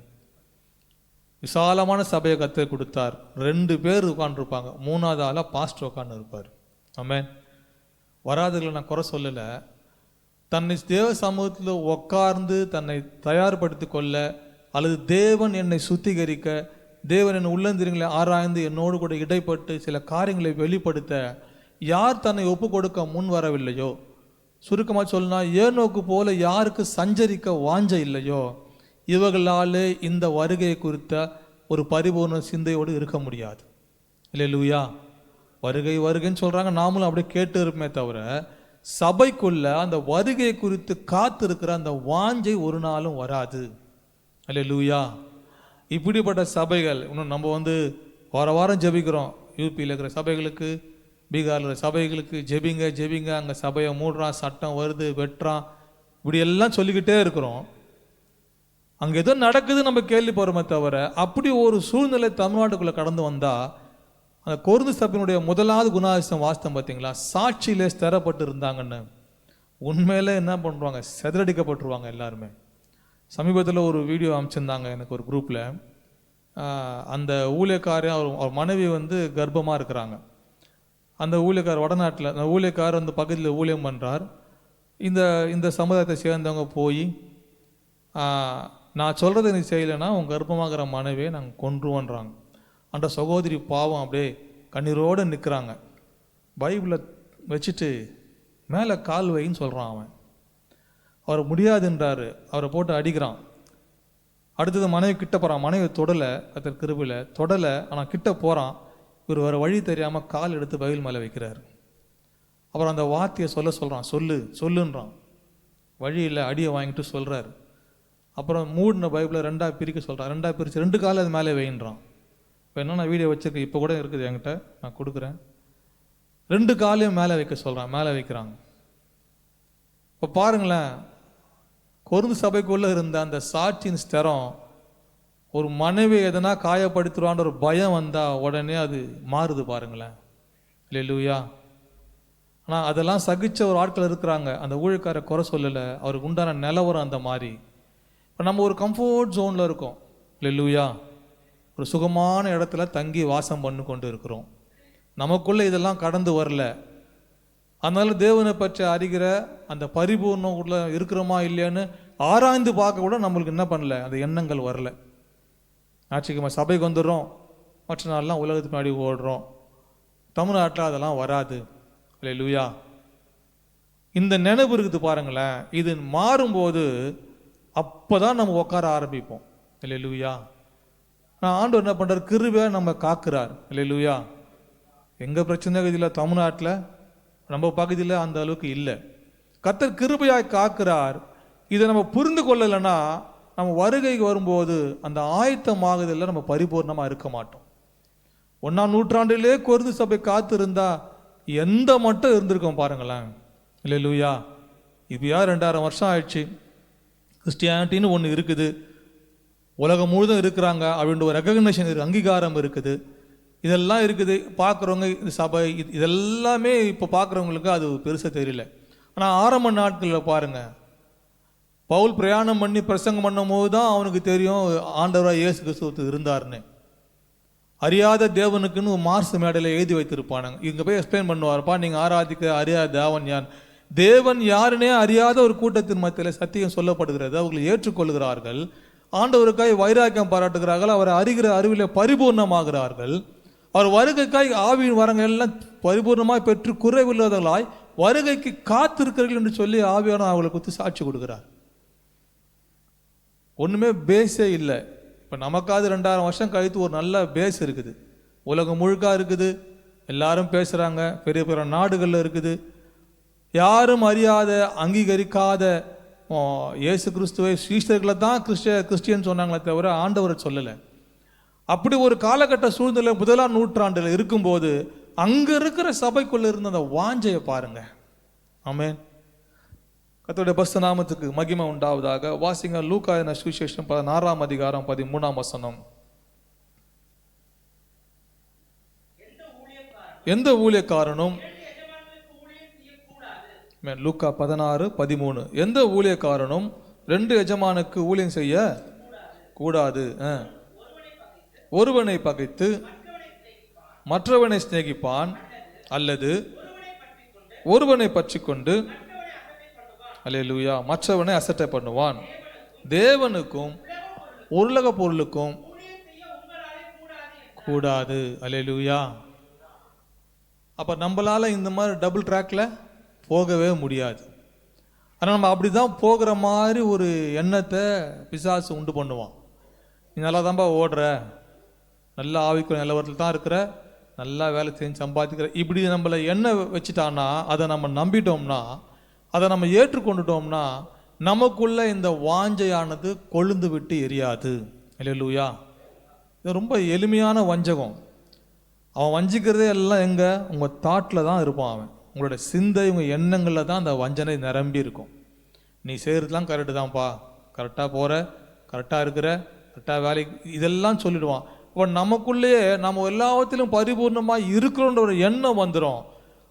விசாலமான சபையை கர்த்தர் கொடுத்தார். 2 பேர் உட்காந்துருப்பாங்க, 3ஆவது ஆளாக பாஸ்டர் உட்காந்து இருப்பார். ஆமென். வராதுகளை நான் குறை சொல்லலை. தன்னை தேவ சமூகத்தில் உட்கார்ந்து தன்னை தயார்படுத்தி கொள்ள, அல்லது தேவன் என்னை சுத்திகரிக்க, தேவன் என் உள்ளந்திரங்களை ஆராய்ந்து என்னோடு கூட இடைப்பட்டு சில காரியங்களை வெளிப்படுத்த யார் தன்னை ஒப்பு கொடுக்க முன் வரவில்லையோ, சுருக்கமாக சொன்னா ஏனோக்கு போல யாருக்கு சஞ்சரிக்க வாஞ்ச இல்லையோ, இவர்களாலே இந்த வருகையை குறித்த ஒரு பரிபூர்ண சிந்தையோடு இருக்க முடியாது. அல்லேலூயா. வருகை வருகைன்னு சொல்கிறாங்க, நாமளும் அப்படியே கேட்டு இருப்போமே தவிர, சபைக்குள்ள அந்த வருகை குறித்து காத்திருக்கிற அந்த வாஞ்சை ஒரு நாளும் வராது. அல்லேலூயா. இப்படிப்பட்ட சபைகள் இன்னும் நம்ம வாரம் ஜெபிக்கிறோம். யூபியில் இருக்கிற சபைகளுக்கு, பீகாரில் இருக்கிற சபைகளுக்கு ஜெபிங்க, அங்கே சபையை மூடுறான், சட்டம் வருது, வெட்டுறான், இப்படி எல்லாம் சொல்லிக்கிட்டே இருக்கிறோம். அங்கே ஏதோ நடக்குது நம்ம கேள்விப்படுறோமே தவிர, அப்படி ஒரு சூழ்நிலை தமிழ்நாட்டுக்குள்ளே கடந்து வந்தால், அந்த கொரிந்து சபையினுடைய 1வது குணாதிசயம் வாஸ்தம் பார்த்தீங்களா, சாட்சியிலே ஸ்திரப்பட்டு இருந்தாங்கன்னு. உண்மையிலே என்ன பண்ணுவாங்க, செதறடிக்கப்பட்டுருவாங்க எல்லாருமே. சமீபத்தில் ஒரு வீடியோ அமைச்சிருந்தாங்க எனக்கு ஒரு குரூப்பில். அந்த ஊழியக்காரன் அவர் மனைவி கர்ப்பமாக இருக்கிறாங்க. அந்த ஊழியக்கார் வடநாட்டில், அந்த ஊழியக்கார் பக்கத்தில் ஊழியம் பண்ணுறார். இந்த சமுதாயத்தை சேர்ந்தவங்க போய், நான் சொல்கிறத நீ செய்யலைன்னா உங்கள் கர்ப்பமாகிற மனைவியை நாங்கள் கொன்றுவோன்றாங்க. அந்த சகோதரி பாவம் அப்படியே கண்ணீரோடு நிற்கிறாங்க. பைபிளை வச்சுட்டு மேலே கால் வைன்னு சொல்கிறான் அவன். அவர் முடியாதுன்றாரு, அவரை போட்டு அடிக்கிறான். அடுத்தது மனைவி கிட்ட போகிறான், மனைவி தொடலை, கர்த்தர் கிருபையில் தொடலை, ஆனால் கிட்ட போகிறான். இவர் வேறு வழி தெரியாமல் கால் எடுத்து பைபிள் மேலே வைக்கிறார். அப்புறம் அந்த வார்த்தையை சொல்கிறான், சொல்லுன்றான். வழி இல்லை, அடியை வாங்கிட்டு சொல்கிறார். அப்புறம் மூடின பைபிளை 2ஆக பிரிக்க சொல்கிறான். 2ஆக பிரித்து 2 காலை அது மேலே வைன்றான். இப்போ என்ன, நான் வீடியோ வச்சுருக்கேன், இப்போ கூட இருக்குது என்கிட்ட, நான் கொடுக்குறேன். 2 காலையும் மேலே வைக்க சொல்கிறான். மேலே வைக்கிறாங்க. இப்போ பாருங்களேன், கொருந்து சபைக்குள்ளே இருந்த அந்த சாட்சியின் ஸ்தரம், ஒரு மனைவி எதனா காயப்படுத்துவான்ற ஒரு பயம் வந்தால் உடனே அது மாறுது பாருங்களேன். அல்லேலூயா. ஆனால் அதெல்லாம் சகிச்ச ஒரு ஆட்கள் இருக்கிறாங்க. அந்த ஊழியக்காரை குறை சொல்லலை, அவருக்கு உண்டான நிலவரம் அந்த மாதிரி. இப்போ நம்ம ஒரு கம்ஃபர்ட் ஜோனில் இருக்கோம். அல்லேலூயா. ஒரு சுகமான இடத்துல தங்கி வாசம் பண்ணி கொண்டு இருக்கிறோம். நமக்குள்ளே இதெல்லாம் கடந்து வரல. அதனால தேவனை பற்றி அறிகிற அந்த பரிபூர்ணம் உள்ள இருக்கிறோமா இல்லையான்னு ஆராய்ந்து பார்க்க கூட நம்மளுக்கு என்ன பண்ணல, அந்த எண்ணங்கள் வரல. ஞாயிற்றுக்கிழமை சபைக்கு வந்துடுறோம், மற்ற நாள்லாம் உலகத்துக்கு முன்னாடி ஓடுறோம். தமிழ்நாட்டில் அதெல்லாம் வராது. அல்லேலூயா. இந்த நினைவு இருக்குது பாருங்களேன். இது மாறும்போது அப்போ தான் நம்ம உட்கார ஆரம்பிப்போம். அல்லேலூயா. நான் ஆண்டவர் என்ன பண்ணுறார், கிருபையாக நம்ம காக்குறார். அல்லேலூயா. எங்கள் பிரச்சனை இதில் தமிழ்நாட்டில் நம்ம பகுதியில் அந்த அளவுக்கு இல்லை. கர்த்தர் கிருபையாய் காக்குறார். இதை நம்ம புரிந்து கொள்ளலைன்னா நம்ம வருகைக்கு வரும்போது அந்த ஆயத்தமாகுதலில் நம்ம பரிபூர்ணமாக இருக்க மாட்டோம். 1ஆம் நூற்றாண்டிலே கொருந்து சபை காத்திருந்தா எந்த மட்டும் இருந்திருக்கோம் பாருங்களேன். அல்லேலூயா. இப்போயா 2000 வருஷம் ஆயிடுச்சு, கிறிஸ்டியானிட்டின்னு ஒன்று இருக்குது, உலகம் முழுதும் இருக்கிறாங்க அப்படின்ற ஒரு ரெகக்னேஷன் இருக்குது, அங்கீகாரம் இருக்குது, இதெல்லாம் இருக்குது. பார்க்குறவங்க இந்த சபை இதெல்லாமே இப்போ பார்க்குறவங்களுக்கு அது பெருசாக தெரியல. ஆனால் ஆரம்ப நாட்களில் பாருங்கள், பவுல் பிரயாணம் பண்ணி பிரசங்கம் பண்ணும் போது தான் அவனுக்கு தெரியும் ஆண்டவராக இயேசு கிறிஸ்து இருந்தார்னு. அறியாத தேவனுக்குன்னு மார்ஸ் மேடையில் எழுதி வைத்திருப்பானுங்க. இங்கே போய் எக்ஸ்பிளைன் பண்ணுவார்ப்பா, நீங்கள் ஆராதிக்க அறியாத தேவன் யார், தேவன் யாருன்னே அறியாத ஒரு கூட்டத்தின் மத்தியில் சத்தியம் சொல்லப்படுகிறது. அவர்களை ஏற்றுக்கொள்கிறார்கள், ஆண்டவருக்காய் வைராக்கியம் பாராட்டுகிறார்கள், அவரை அறிகிற அறிவிலே பரிபூர்ணமாகிறார்கள். அவர் வருகைக்காய் ஆவியின் வரங்கள் எல்லாம் பரிபூர்ணமாக பெற்று குறைவில்லாதவர்களாய் வருகைக்கு காத்திருக்கிறீர்கள் என்று சொல்லி ஆவியான அவங்களை குறித்து சாட்சி கொடுக்கிறார். ஒன்றுமே பேஸே இல்லை. இப்போ நமக்காவது 2000 வருஷம் கழித்து ஒரு நல்ல பேஸ் இருக்குது, உலகம் முழுக்கா இருக்குது, எல்லாரும் பேசுகிறாங்க, பெரிய பெரிய நாடுகளில் இருக்குது. யாரும் அறியாத அங்கீகரிக்காத இயேசு கிறிஸ்துவை சீஷர்களை தான் கிறிஸ்டியன் சொன்னாங்களே தவிர ஆண்டவரை சொல்லலை. அப்படி ஒரு காலகட்ட சூழ்நிலை 1ஆம் நூற்றாண்டில் இருக்கும்போது அங்கே இருக்கிற சபைக்குள்ளே இருந்த அந்த வாஞ்சையை பாருங்க. ஆமென். கர்த்தருடைய பரிசுத்த நாமத்துக்கு மகிமை உண்டாவதாக. வாசிங்க லூக்கா சுவிசேஷம் 16ஆம் அதிகாரம் 13ஆம் வசனம். எந்த ஊழியக்காரனும், லூக்கா 16:13, எந்த ஊழியக்காரனும் 2 எஜமானுக்கு ஊழியம் செய்ய கூடாது. ஒருவனை பகைத்து மற்றவனை சிநேகிப்பான், அல்லது ஒருவனை பற்றி கொண்டு அல்லேலூயா மற்றவனை அசட்டை பண்ணுவான். தேவனுக்கும் உலக பொருளுக்கும் கூடாது. அல்லேலூயா. அப்போ நம்மளால இந்த மாதிரி டபுள் ட்ராக்ல போகவே முடியாது. ஆனால் நம்ம அப்படி தான் போகிற மாதிரி ஒரு எண்ணத்தை பிசாசு உண்டு பண்ணுவான். நீ நல்லா தான்ப்பா ஓடுற, நல்லா ஆவிக்குரிய நிலவரத்தில் தான் இருக்கிற, நல்லா வேலை செஞ்சு சம்பாதிக்கிற, இப்படி நம்மளை எண்ணெய் வச்சுட்டான்னா, அதை நம்ம நம்பிட்டோம்னா, அதை நம்ம ஏற்றுக்கொண்டுட்டோம்னா நமக்குள்ள இந்த வாஞ்சையானது கொழுந்து விட்டு எரியாது. அல்லேலூயா. இது ரொம்ப எளிமையான வஞ்சகம். அவன் வஞ்சிக்கிறதே எல்லாம் எங்கே, உங்கள் தாட்டில் தான் இருப்பான். அவன் உங்களோட சிந்தை, உங்கள் எண்ணங்களில் தான் அந்த வஞ்சனை நிரம்பி இருக்கும். நீ செய்கிறதுலாம் கரெக்டு தான்ப்பா, கரெக்டாக போகிற, கரெக்டாக இருக்கிற, கரெக்டாக வேலைக்கு, இதெல்லாம் சொல்லிடுவான். இப்போ நமக்குள்ளேயே நம்ம எல்லாத்திலும் பரிபூர்ணமாக இருக்கிறோன்ற ஒரு எண்ணம் வந்துடும்.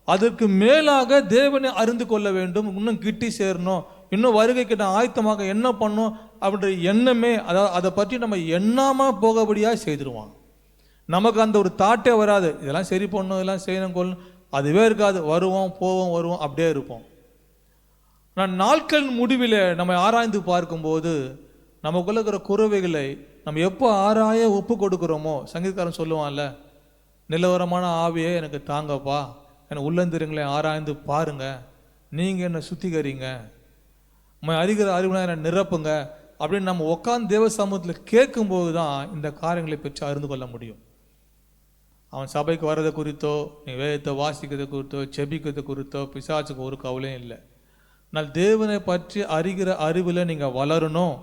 அதற்கு மேலாக தேவனை அறிந்து கொள்ள வேண்டும், இன்னும் கிட்டி சேரணும், இன்னும் வருகைக்கு நான் ஆயத்தமாக என்ன பண்ணும் அப்படின்ற எண்ணமே, அதாவது அதை பற்றி நம்ம எண்ணாமல் போகபடியாக செய்திருவான். நமக்கு அந்த ஒரு தாட்டே வராது, இதெல்லாம் சரி பண்ணணும், இதெல்லாம் செய்யணும் கொள்ளணும், அதுவே இருக்காது. வருவோம் போவோம் வருவோம் அப்படியே இருப்போம். நான் நாட்கள் முடிவில் நம்ம ஆராய்ந்து பார்க்கும்போது நமக்குள்ள இருக்கிற குறைவைகளை நம்ம எப்போ ஆராய ஒப்பு கொடுக்குறோமோ, சங்கீதக்காரன் சொல்லுவான்ல, நிலவரமான ஆவியே எனக்கு தாங்கப்பா, என்னை உள்ளந்திரங்களை ஆராய்ந்து பாருங்க, நீங்கள் என்னை சுத்திகரிங்க, அறிகிற அறிவுனா என்னை நிரப்புங்க அப்படின்னு நம்ம உட்காந்து தேவ சமூகத்தில் கேட்கும்போது தான் இந்த காரியங்களை பற்றி அறிந்து கொள்ள முடியும். அவன் சபைக்கு வர்றதை குறித்தோ, நீ வேதத்தை வாசிக்கிறதை குறித்தோ, செபிக்கிறதை குறித்தோ பிசாசுக்கு ஒரு கவலையும் இல்லை. ஆனால் தேவனை பற்றி அறிகிற அறிவில் நீங்கள் வளரணும்,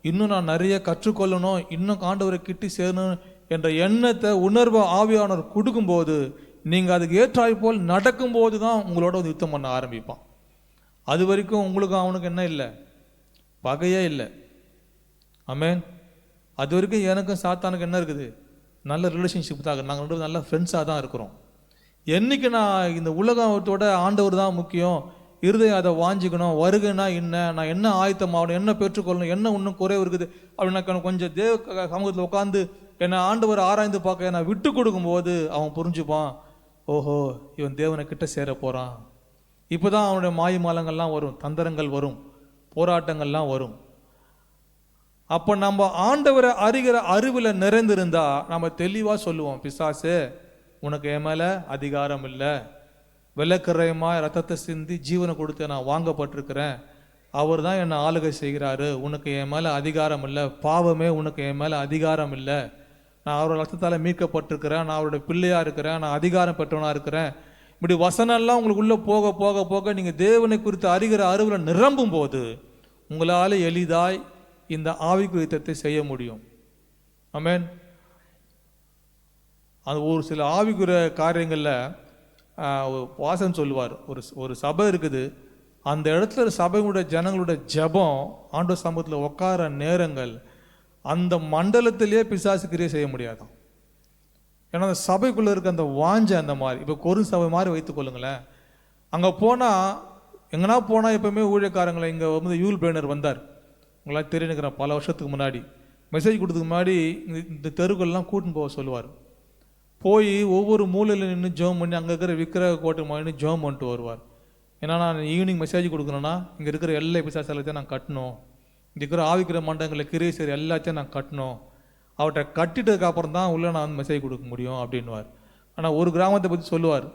இன்னும் நான் நிறைய கற்றுக்கொள்ளணும், இன்னும் ஆண்டவரை கிட்டி சேரணும் என்ற எண்ணத்தை உணர்வை ஆவியானவர் கொடுக்கும்போது, நீங்கள் அதுக்கு ஏற்றாய் போல் நடக்கும்போது தான் உங்களோட யுத்தம் பண்ண ஆரம்பிப்பான். அது வரைக்கும் உங்களுக்கும் அவனுக்கு என்ன இல்லை, பகையே இல்லை. ஆமென். அது வரைக்கும் எனக்கும் சாத்தானுக்கு என்ன இருக்குது, நல்ல ரிலேஷன்ஷிப் தான். நாங்கள் ரெண்டு நல்ல ஃப்ரெண்ட்ஸாக தான் இருக்கிறோம். என்னைக்கு நான் இந்த உலகத்தோட ஆண்டவர் தான் முக்கியம், இருதயம் அதை வாஞ்சிக்கணும், வருகைனா என்ன, நான் என்ன ஆயத்தமாகணும், என்ன பெற்றுக்கொள்ளணும், என்ன இன்னும் குறைவு இருக்குது அப்படின்னு கொஞ்சம் தேவ சமூகத்தில் உட்காந்து என்னை ஆண்டவர் ஆராய்ந்து பார்க்க நான் விட்டு கொடுக்கும்போது அவன் புரிஞ்சுப்பான், ஓஹோ இவன் தேவனை கிட்ட சேர போகிறான். இப்போ தான் அவனுடைய மாயமாலங்கள்லாம் வரும், தந்திரங்கள் வரும், போராட்டங்கள்லாம் வரும். அப்போ நம்ம ஆண்டவரை அறிகிற அறிவில் நிறைந்திருந்தா நம்ம தெளிவாக சொல்லுவோம், பிசாசே உனக்கு என் மேலே அதிகாரம் இல்லை, விலக்கரையமாக ரத்தத்தை சிந்தி ஜீவனை கொடுத்து நான் வாங்கப்பட்டிருக்கிறேன், அவர் தான் என்னை ஆளுகை செய்கிறாரு, உனக்கு என் மேலே அதிகாரம் இல்லை, பாவமே உனக்கு என் மேலே அதிகாரம் இல்லை, நான் அவரோட ரத்தத்தால் மீட்கப்பட்டிருக்கிறேன், நான் அவருடைய பிள்ளையாக இருக்கிறேன், நான் அதிகாரம் பெற்றவனாக இருக்கிறேன். இப்படி வசனம்லாம் உங்களுக்குள்ளே போக போக போக நீங்கள் தேவனை குறித்து அறிகிற அறிவில் நிரம்பும் போது உங்களால் எளிதாய் இந்த ஆவிக்குரிய யுத்தத்தை செய்ய முடியும். ஆமென். அது ஒரு சில ஆவிக்குரிய காரியங்களில் வாசன் சொல்லுவார், ஒரு சபை இருக்குது, அந்த இடத்துல சபையுடைய ஜனங்களுடைய ஜெபம் ஆண்டவர் சமூகத்தில் உட்கார நேரங்கள் அந்த மண்டலத்திலேயே பிசாசு கிரியை செய்ய முடியாதான். ஏன்னா அந்த சபைக்குள்ளே இருக்க அந்த வாஞ்சை அந்த மாதிரி. இப்போ கொரு சபை மாதிரி வைத்துக்கொள்ளுங்களேன், அங்கே போனால் எங்கன்னா போனால் எப்பவுமே ஊழியக்காரங்களை இங்கே வந்து யூல் பிளேனர் வந்தார், உங்களால் தெரிஞ்சுக்கிறேன், பல வருஷத்துக்கு முன்னாடி மெசேஜ் கொடுத்ததுக்கு முன்னாடி இந்த தெருக்கள்லாம் கூட்டின்னு போக சொல்லுவார். போய் ஒவ்வொரு மூலையில் நின்று ஜோம் பண்ணி அங்கே இருக்கிற விக்கிரக கோட்டை மாதிரி ஜோம் பண்ணிட்டு வருவார். ஏன்னா நான் ஈவினிங் மெசேஜ் கொடுக்கணுன்னா இங்கே இருக்கிற எல்லா பிசாசு எல்லாத்தையும் நான் கட்டணும், இங்கே இருக்கிற ஆவிக்கிற மண்டங்களை கிரியை செய்கிற எல்லாத்தையும் நான் கட்டணும், அவற்றை கட்டிட்டதுக்கு அப்புறம் தான் உள்ளே நான் வந்து மெசேஜ் கொடுக்க முடியும் அப்படின்வார். ஆனால் ஒரு கிராமத்தை பற்றி சொல்லுவார்,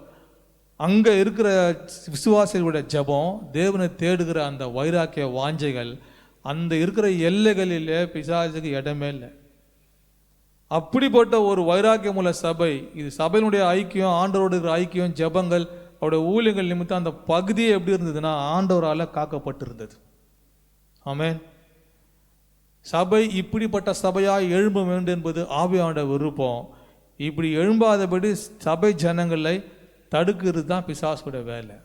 அங்கே இருக்கிற விசுவாசிகளுடைய ஜபம், தேவனை தேடுகிற அந்த வைராக்கிய வாஞ்சைகள், அந்த இருக்கிற எல்லைகளிலே பிசாசுக்கு இடமே இல்லை. அப்படிப்பட்ட ஒரு வைராக்கியம் உள்ள சபை இது. சபையினுடைய ஐக்கியம், ஆண்டவரோடு இருக்கிற ஐக்கியம், ஜபங்கள், அவருடைய ஊழியங்கள் நிமித்தம் அந்த பகுதியே எப்படி இருந்ததுன்னா ஆண்டவரால் காக்கப்பட்டிருந்தது. ஆமென். சபை இப்படிப்பட்ட சபையாக எழும்ப வேண்டும் என்பது ஆவியானோட விருப்பம். இப்படி எழும்பாதபடி சபை ஜனங்களை தடுக்கிறது தான் பிசாசுடைய வேலை.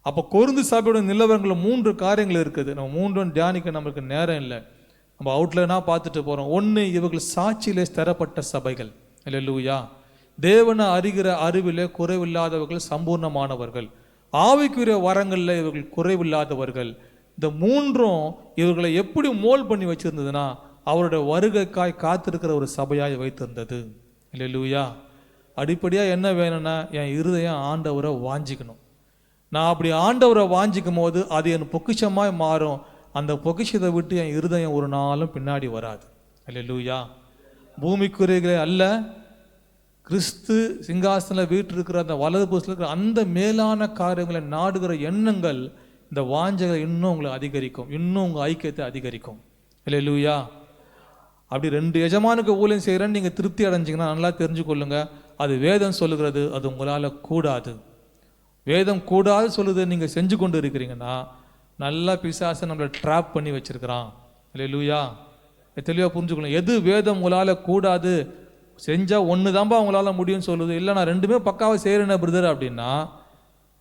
அப்போ கொரிந்து சபையோட நிலவரங்களில் 3 காரியங்கள் இருக்குது. நம்ம 3 தியானிக்க நமக்கு நேரம் இல்லை, நம்ம அவுட்லைனாக பார்த்துட்டு போகிறோம். 1, இவர்கள் சாட்சியிலே ஸ்திரப்பட்ட சபைகள். அல்லேலூயா. தேவனை அறிகிற அறிவிலே குறைவில்லாதவர்கள், சம்பூர்ணமானவர்கள், ஆவிக்குரிய வரங்களில் இவர்கள் குறைவில்லாதவர்கள். இந்த 3ம் இவர்களை எப்படி மோல் பண்ணி வச்சிருந்ததுன்னா அவருடைய வருகைக்காய் காத்திருக்கிற ஒரு சபையாய் வைத்திருந்தது. அல்லேலூயா. அடிப்படையாக என்ன வேணும்னா என் இருதயம் ஆண்டவரை வாஞ்சிக்கணும். நான் அப்படி ஆண்டவரை வாஞ்சிக்கும் போது அது என் பொக்கிஷமாய் மாறும். அந்த பொக்கிஷத்தை விட்டு என் இருதயம் ஒரு நாளும் பின்னாடி வராது. அல்லேலூயா. பூமிக்குரியர்களே அல்ல, கிறிஸ்து சிங்காசனில் வீற்றிருக்கிற அந்த வலது புறத்தில் இருக்கிற அந்த மேலான காரியங்களை நாடுகிற எண்ணங்கள், இந்த வாஞ்சைகளை இன்னும் உங்களை அதிகரிக்கும், இன்னும் உங்கள் ஐக்கியத்தை அதிகரிக்கும். அல்லேலூயா. அப்படி 2 எஜமானுக்கு ஊழியம் செய்கிறேன்னு நீங்கள் திருப்தி அடைஞ்சிங்கன்னா நல்லா தெரிஞ்சுக்கொள்ளுங்க, அது வேதம் சொல்லுகிறது, அது உங்களால் கூடாது. வேதம் கூடாது சொல்லுது நீங்கள் செஞ்சு கொண்டு இருக்கிறீங்கன்னா நல்லா பிசாசை நம்மளை ட்ராப் பண்ணி வச்சிருக்கிறான். அல்லேலூயா. தெளிவாக புரிஞ்சுக்கணும். எது வேதம் உங்களால் கூடாது, செஞ்சால் 1 தான்பா உங்களால் முடியும்னு சொல்லுது, இல்லை நான் 2மே பக்காவாக செய்கிறேன் பிரதர் அப்படின்னா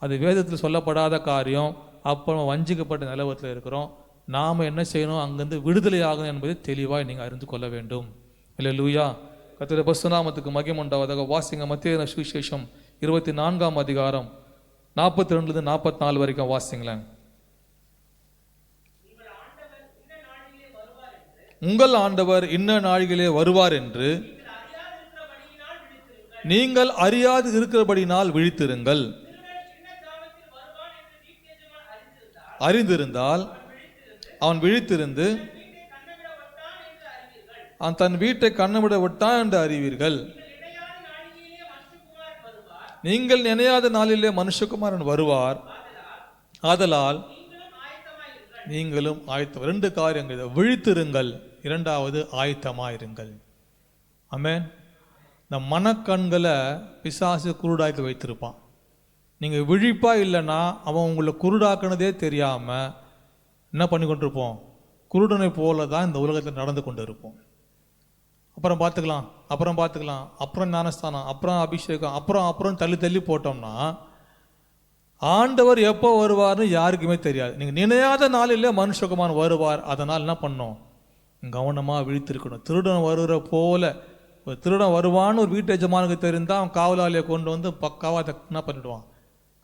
அது வேதத்தில் சொல்லப்படாத காரியம். அப்புறம் வஞ்சிக்கப்பட்ட நிலவரத்தில் இருக்கிறோம். நாம் என்ன செய்யணும், அங்கேருந்து விடுதலை ஆகணும் என்பதை தெளிவாக நீங்கள் அறிந்து கொள்ள வேண்டும். அல்லேலூயா. கர்த்தருடைய பரிசுத்த நாமத்துக்கு மகிமை உண்டாவதாக. வாசிங்க மத்தேயு சுவிசேஷம் 24ஆம் அதிகாரம் 42 44 வரைக்கும் வாசிங்களேன். உங்கள் ஆண்டவர் இன்ன நாளிலே வருவார் என்று நீங்கள் அறியாது இருக்கிறபடினால் விழித்திருங்கள். அறிந்திருந்தால் அவன் விழித்திருந்து அவன் தன் வீட்டை கண்ணமிட விட்டான் என்று அறிவீர்கள். நீங்கள் நினையாத நாளிலே மனுஷகுமாரன் வருவார், ஆதலால் நீங்களும் ஆயத்தம். 2 காரியங்கள், விழித்திருங்கள், 2வது ஆயத்தமாயிருங்கள். ஆமென். இந்த மனக்கண்களை பிசாசு குருடாக்கி வைத்திருப்பான். நீங்கள் விழிப்பா இல்லைன்னா அவன் உங்களை குருடாக்குனதே தெரியாமல் என்ன பண்ணி கொண்டிருப்போம், குருடனை போல தான் இந்த உலகத்தில் நடந்து கொண்டு இருப்போம். அப்புறம் பார்த்துக்கலாம், அப்புறம் ஞானஸ்தானம், அப்புறம் அபிஷேகம், அப்புறம் தள்ளி போட்டோம்னா ஆண்டவர் எப்போ வருவார்னு யாருக்குமே தெரியாது. நீங்கள் நினையாத நாளிலே மனுஷகுமாரன் வருவார். அதனால் என்ன பண்ணணும்? கவனமாக விழித்திருக்கணும். திருடன் வருகிற போல ஒரு திருடன் வருவான்னு ஒரு வீட்டு எஜமானுக்கு தெரிந்தால் அவன் காவலாளியை கொண்டு வந்து பக்காவாக அதை என்ன பண்ணிடுவான்?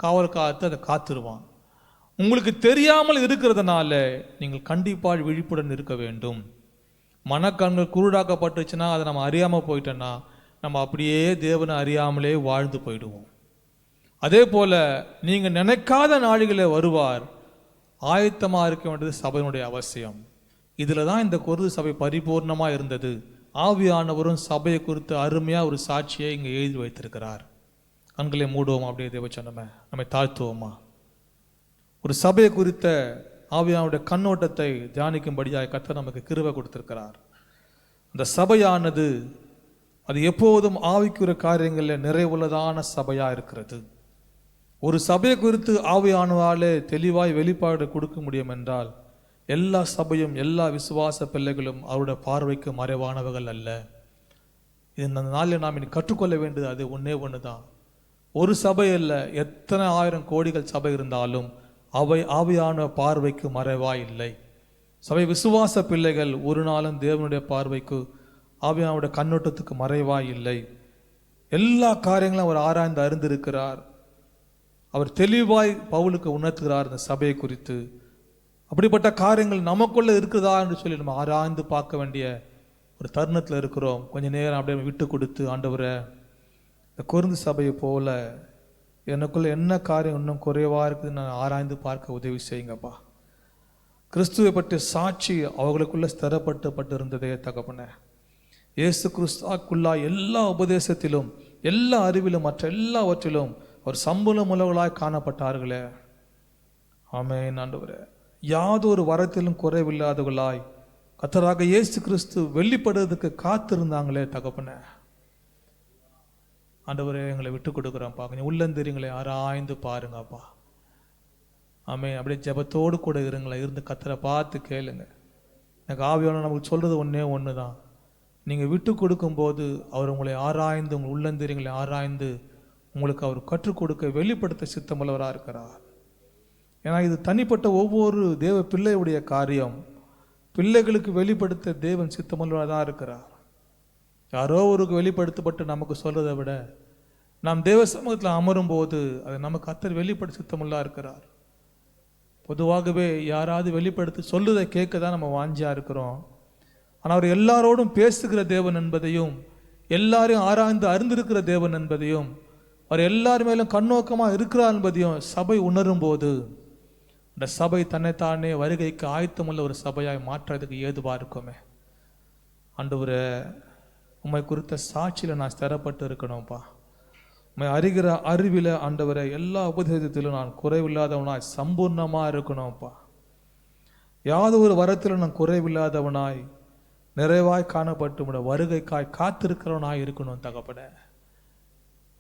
காவல் காத்து அதை காத்துருவான். உங்களுக்கு தெரியாமல் இருக்கிறதுனால நீங்கள் கண்டிப்பாக விழிப்புடன் இருக்க வேண்டும். மனக்கண்கள் குருடாக்கப்பட்டுச்சுன்னா அதை நம்ம அறியாமல் போயிட்டோன்னா நம்ம அப்படியே தேவனை அறியாமலே வாழ்ந்து போயிடுவோம். அதே போல் நீங்கள் நினைக்காத நாளிகளே வருவார். ஆயத்தமாக இருக்க வேண்டியது சபையினுடைய அவசியம். இதில் தான் இந்த கொரிந்து சபை பரிபூர்ணமாக இருந்தது. ஆவியானவரும் சபையை குறித்து அருமையாக ஒரு சாட்சியை இங்கே எழுதி வைத்திருக்கிறார். கண்களை மூடுவோமா? அப்படியே தேவச்சனமே நம்மை தாழ்த்துவோமா? ஒரு சபையை குறித்த ஆவியானுடைய கண்ணோட்டத்தை தியானிக்கும்படியாக கர்த்தர் நமக்கு கிருபை கொடுத்திருக்கிறார். அந்த சபையானது அது எப்போதும் ஆவிக்குரிய காரியங்களில் நிறைவுள்ளதான சபையாக இருக்கிறது. ஒரு சபையை குறித்து ஆவியானவாலே தெளிவாய் வெளிப்பாடு கொடுக்க முடியும் என்றால் எல்லா சபையும் எல்லா விசுவாச பிள்ளைகளும் அவருடைய பார்வைக்கு மறைவானவர்கள் அல்ல. இந்த நாளில் நாம் இனி கற்றுக்கொள்ள வேண்டியது அது ஒன்றே ஒன்று தான். ஒரு சபை அல்ல, எத்தனை ஆயிரம் கோடிகள் சபை இருந்தாலும் அவை ஆவியான பார்வைக்கு மறைவாய் இல்லை. சபை விசுவாச பிள்ளைகள் ஒரு நாளும் தேவனுடைய பார்வைக்கு ஆவியானுடைய கண்ணோட்டத்துக்கு மறைவாய் இல்லை. எல்லா காரியங்களும் அவர் ஆராய்ந்து அறிந்திருக்கிறார். அவர் தெளிவாய் பவுலுக்கு உணர்த்துகிறார் இந்த சபையை குறித்து. அப்படிப்பட்ட காரியங்கள் நமக்குள்ள இருக்குதா என்று சொல்லி நம்ம ஆராய்ந்து பார்க்க வேண்டிய ஒரு தருணத்தில் இருக்கிறோம். கொஞ்சம் நேரம் அப்படியே விட்டு கொடுத்து, ஆண்டவரே இந்த கொரிந்து சபையை போல எனக்குள்ள என்ன காரியம் இன்னும் குறைவா இருக்குதுன்னு நான் ஆராய்ந்து பார்க்க உதவி செய்யுங்கப்பா. கிறிஸ்துவை பற்றிய சாட்சி அவர்களுக்குள்ள ஸ்திரப்பட்டு இருந்ததே தகப்பனே. இயேசு கிறிஸ்துக்குள்ளா எல்லா உபதேசத்திலும் எல்லா அறிவிலும் மற்ற எல்லாவற்றிலும் ஒரு சம்பளம் உள்ளவர்களாய் காணப்பட்டார்களே. ஆமென் ஆண்டவரே. யாதொரு வரத்திலும் குறைவில்லாதவர்களாய் கர்த்தராக இயேசு கிறிஸ்து வெளிப்படுறதுக்கு காத்திருந்தாங்களே தகப்பனே. ஆண்டவரே எங்களை விட்டு கொடுக்குறோம்ப்பா. கொஞ்சம் உள்ளந்தெரிங்களை ஆராய்ந்து பாருங்கப்பா. ஆமே. அப்படியே ஜெபத்தோடு கூட இருங்களேன். இருந்து கர்த்தரை பார்த்து கேளுங்க. எனக்கு ஆவியான நமக்கு சொல்றது ஒன்றே ஒன்று தான். நீங்கள் விட்டு கொடுக்கும்போது அவர் உங்களை ஆராய்ந்து உங்கள் உள்ளந்தெரிங்களை ஆராய்ந்து உங்களுக்கு அவர் கற்றுக் கொடுக்க வெளிப்படுத்த சித்தமுள்ளவராக இருக்கிறார். ஏன்னா இது தனிப்பட்ட ஒவ்வொரு தேவ பிள்ளையுடைய காரியம். பிள்ளைகளுக்கு வெளிப்படுத்த தேவன் சித்தமுள்ளவராக தான் இருக்கிறார். யாரோ ஒருக்கு வெளிப்படுத்தப்பட்டு நமக்கு சொல்றதை விட நாம் தேவ சமூகத்தில் அமரும் போது அதை நமக்கு கர்த்தர் வெளிப்படுத்த சித்தமுள்ளா இருக்கிறார். பொதுவாகவே யாராவது வெளிப்படுத்தி சொல்லுதை கேட்க தான் நம்ம வாஞ்சியா இருக்கிறோம். ஆனால் அவர் எல்லாரோடும் பேசுகிற தேவன் என்பதையும் எல்லாரையும் ஆராய்ந்து அறிந்திருக்கிற தேவன் என்பதையும் அவர் எல்லார் மேலும் கண்ணோக்கமாக இருக்கிறார் என்பதையும் சபை உணரும் போது அந்த சபை தன்னைத்தானே வருகைக்கு ஆயத்தமுள்ள ஒரு சபையாய் மாற்றுறதுக்கு ஏதுவா இருக்குமே. ஆண்டவரே உம்மை குறித்த சாட்சியில் நான் ஸ்திரப்பட்டு இருக்கணும்ப்பா. உம்மை அறிகிற அறிவில் ஆண்டவரை எல்லா உபதேசத்திலும் நான் குறைவில்லாதவனாய் சம்பூர்ணமாக இருக்கணும்ப்பா. யாதொரு ஒரு வரத்திலும் நான் குறைவில்லாதவனாய் நிறைவாய் காணப்பட்டு உடைய வருகைக்காய் காத்திருக்கிறவனாய் இருக்கணும் தகப்பட.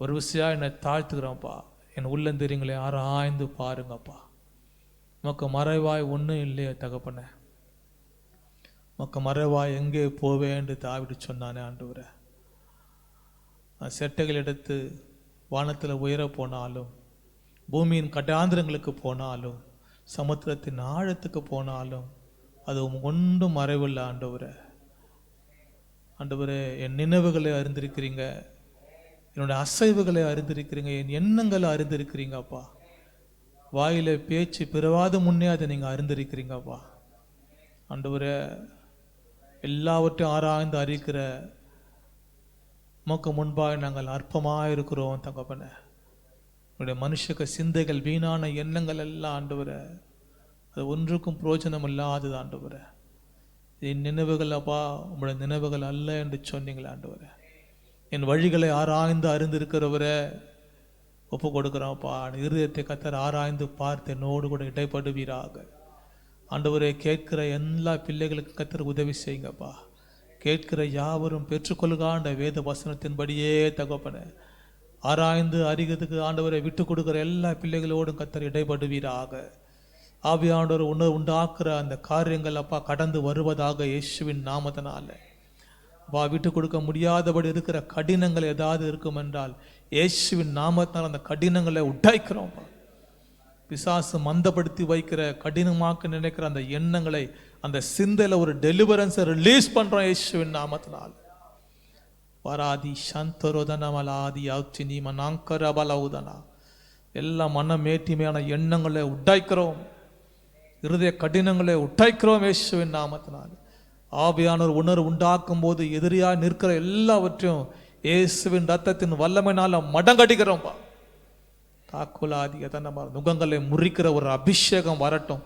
ஒரு விஷயம் என்னை தாழ்த்துக்கிறோம்ப்பா. என் உள்ளந்தெரிங்களை ஆராய்ந்து பாருங்கப்பா. உமக்கு மறைவாய் ஒன்றும் இல்லையே தகப்பன. உமக்கு மறைவாய் எங்கே போவேன்னு தாவிட்டு சொன்னானே ஆண்டவரே. நான் செட்டைகள் எடுத்து வானத்தில் உயர போனாலும், பூமியின் கட்டாந்திரங்களுக்கு போனாலும், சமுத்திரத்தின் ஆழத்துக்கு போனாலும் அது ஒன்றும் மறைவில்லை ஆண்டவரே. ஆண்டவரே என் நினைவுகளை அறிந்திருக்கிறீங்க, என்னுடைய அசைவுகளை அறிந்திருக்கிறீங்க, என் எண்ணங்களை அறிந்திருக்கிறீங்கப்பா. வாயில பேச்சு பிறவாத முன்னே அதை நீங்கள் அறிந்திருக்கிறீங்கப்பா. ஆண்டவரே எல்லாவற்றையும் ஆராய்ந்து அறிக்கிற உமக்கு முன்பாக நாங்கள் அற்பமாக இருக்கிறோம் தகப்பனே. என்னுடைய மனுஷக சிந்தைகள் வீணான எண்ணங்கள் எல்லாம் ஆண்டவரே அது ஒன்றுக்கும் பிரயோஜனம் இல்லாதது ஆண்டவரே. என் நினைவுகள் அப்பா உங்களுடைய நினைவுகள் அல்ல என்று சொன்னீங்களே ஆண்டவரே. என் வழிகளை ஆராய்ந்து அறிந்திருக்கிறவரை ஒப்பு கொடுக்குறான்ப்பா. இருதயத்தை கர்த்தர் ஆராய்ந்து பார்த்து என்னோடு கூட இடைப்படுவீராக. ஆண்டவரே கேட்கிற எல்லா பிள்ளைகளுக்கு கர்த்தர் உதவி செய்யுங்கப்பா. கேட்கிற யாவரும் பெற்றுக்கொள்காண்ட வேத வசனத்தின்படியே தகப்பனே ஆராய்ந்து அறிகிறதுக்கு ஆண்டவரை விட்டு கொடுக்குற எல்லா பிள்ளைகளோடும் கர்த்தர் இடைப்படுவீராக. ஆவியானவர் உண்டாக்குற அந்த காரியங்கள் அப்பா கடந்து வருவதாக இயேசுவின் நாமத்தினால. வா விட்டு கொடுக்க முடியாதபடி இருக்கிற கடினங்கள் ஏதாவது இருக்கும் என்றால் இயேசுவின் நாமத்தினால் அந்த கடினங்களை உண்டாய்க்கிறோம்ப்பா. பிசாசு மந்தப்படுத்தி வைக்கிற கடினமாக்க நினைக்கிற அந்த எண்ணங்களை, அந்த சிந்தையில ஒரு டெலிவரன்ஸை ரிலீஸ் பண்றோம் இயேசுவின் நாமத்தினால். வராதி சந்தரோதனமலாதி யாச்சினி மனாங்கரபலவுதனா எல்லா மனமேட்டிமையான எண்ணங்களை உடைக்கிறோம், இருதய கடினங்களை உடைக்கிறோம் இயேசுவின் நாமத்தினால். ஆவியானவர் உணர்வு உண்டாக்கும் போது எதிரியா நிற்கிற எல்லாவற்றையும் இயேசுவின் ரத்தத்தின் வல்லமையினால மடங்கடிக்கிறோம்பா. தாக்குலாதி எதனமா நுகங்களை முறிக்கிற ஒரு அபிஷேகம் வரட்டும்.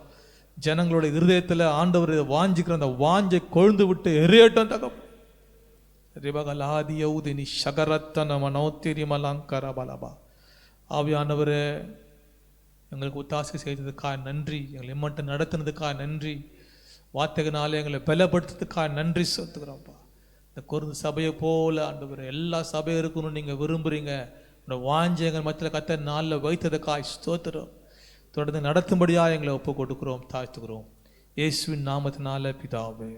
ஜனங்களுடைய இருதயத்தில் ஆண்டவர் வாஞ்சிக்கிற அந்த வாஞ்சை கொழுந்து விட்டு எரியட்டும். தகப்ப ரிபகலாதியௌதினி சகரத்தன மனோத்திரிமலங்கரபலபா. ஆவியானவரே, எங்களுக்கு ஒத்தாசை செய்ததுக்காக நன்றி, எங்களை இம்மட்டும் நடத்தினதுக்காக நன்றி, வார்த்தைகளாலே எங்களை பலப்படுத்துறதுக்காக நன்றி சொல்லுகிறோம்ப்பா. இந்த கொரிந்து சபையை போல ஆண்டவரே எல்லா சபையும் இருக்கணும்னு நீங்கள் விரும்புகிறீங்க. இந்த வாஞ்சை எங்கள் மத்தியில் கர்த்தர் நாளில் வைத்ததுக்காக ஸ்தோத்திரம். தொடர்ந்து நடத்தும்படியாக எங்களை ஒப்பு கொடுக்குறோம், தாழ்த்துக்கிறோம். இயேசுவின் நாமத்தினால பிதாவே.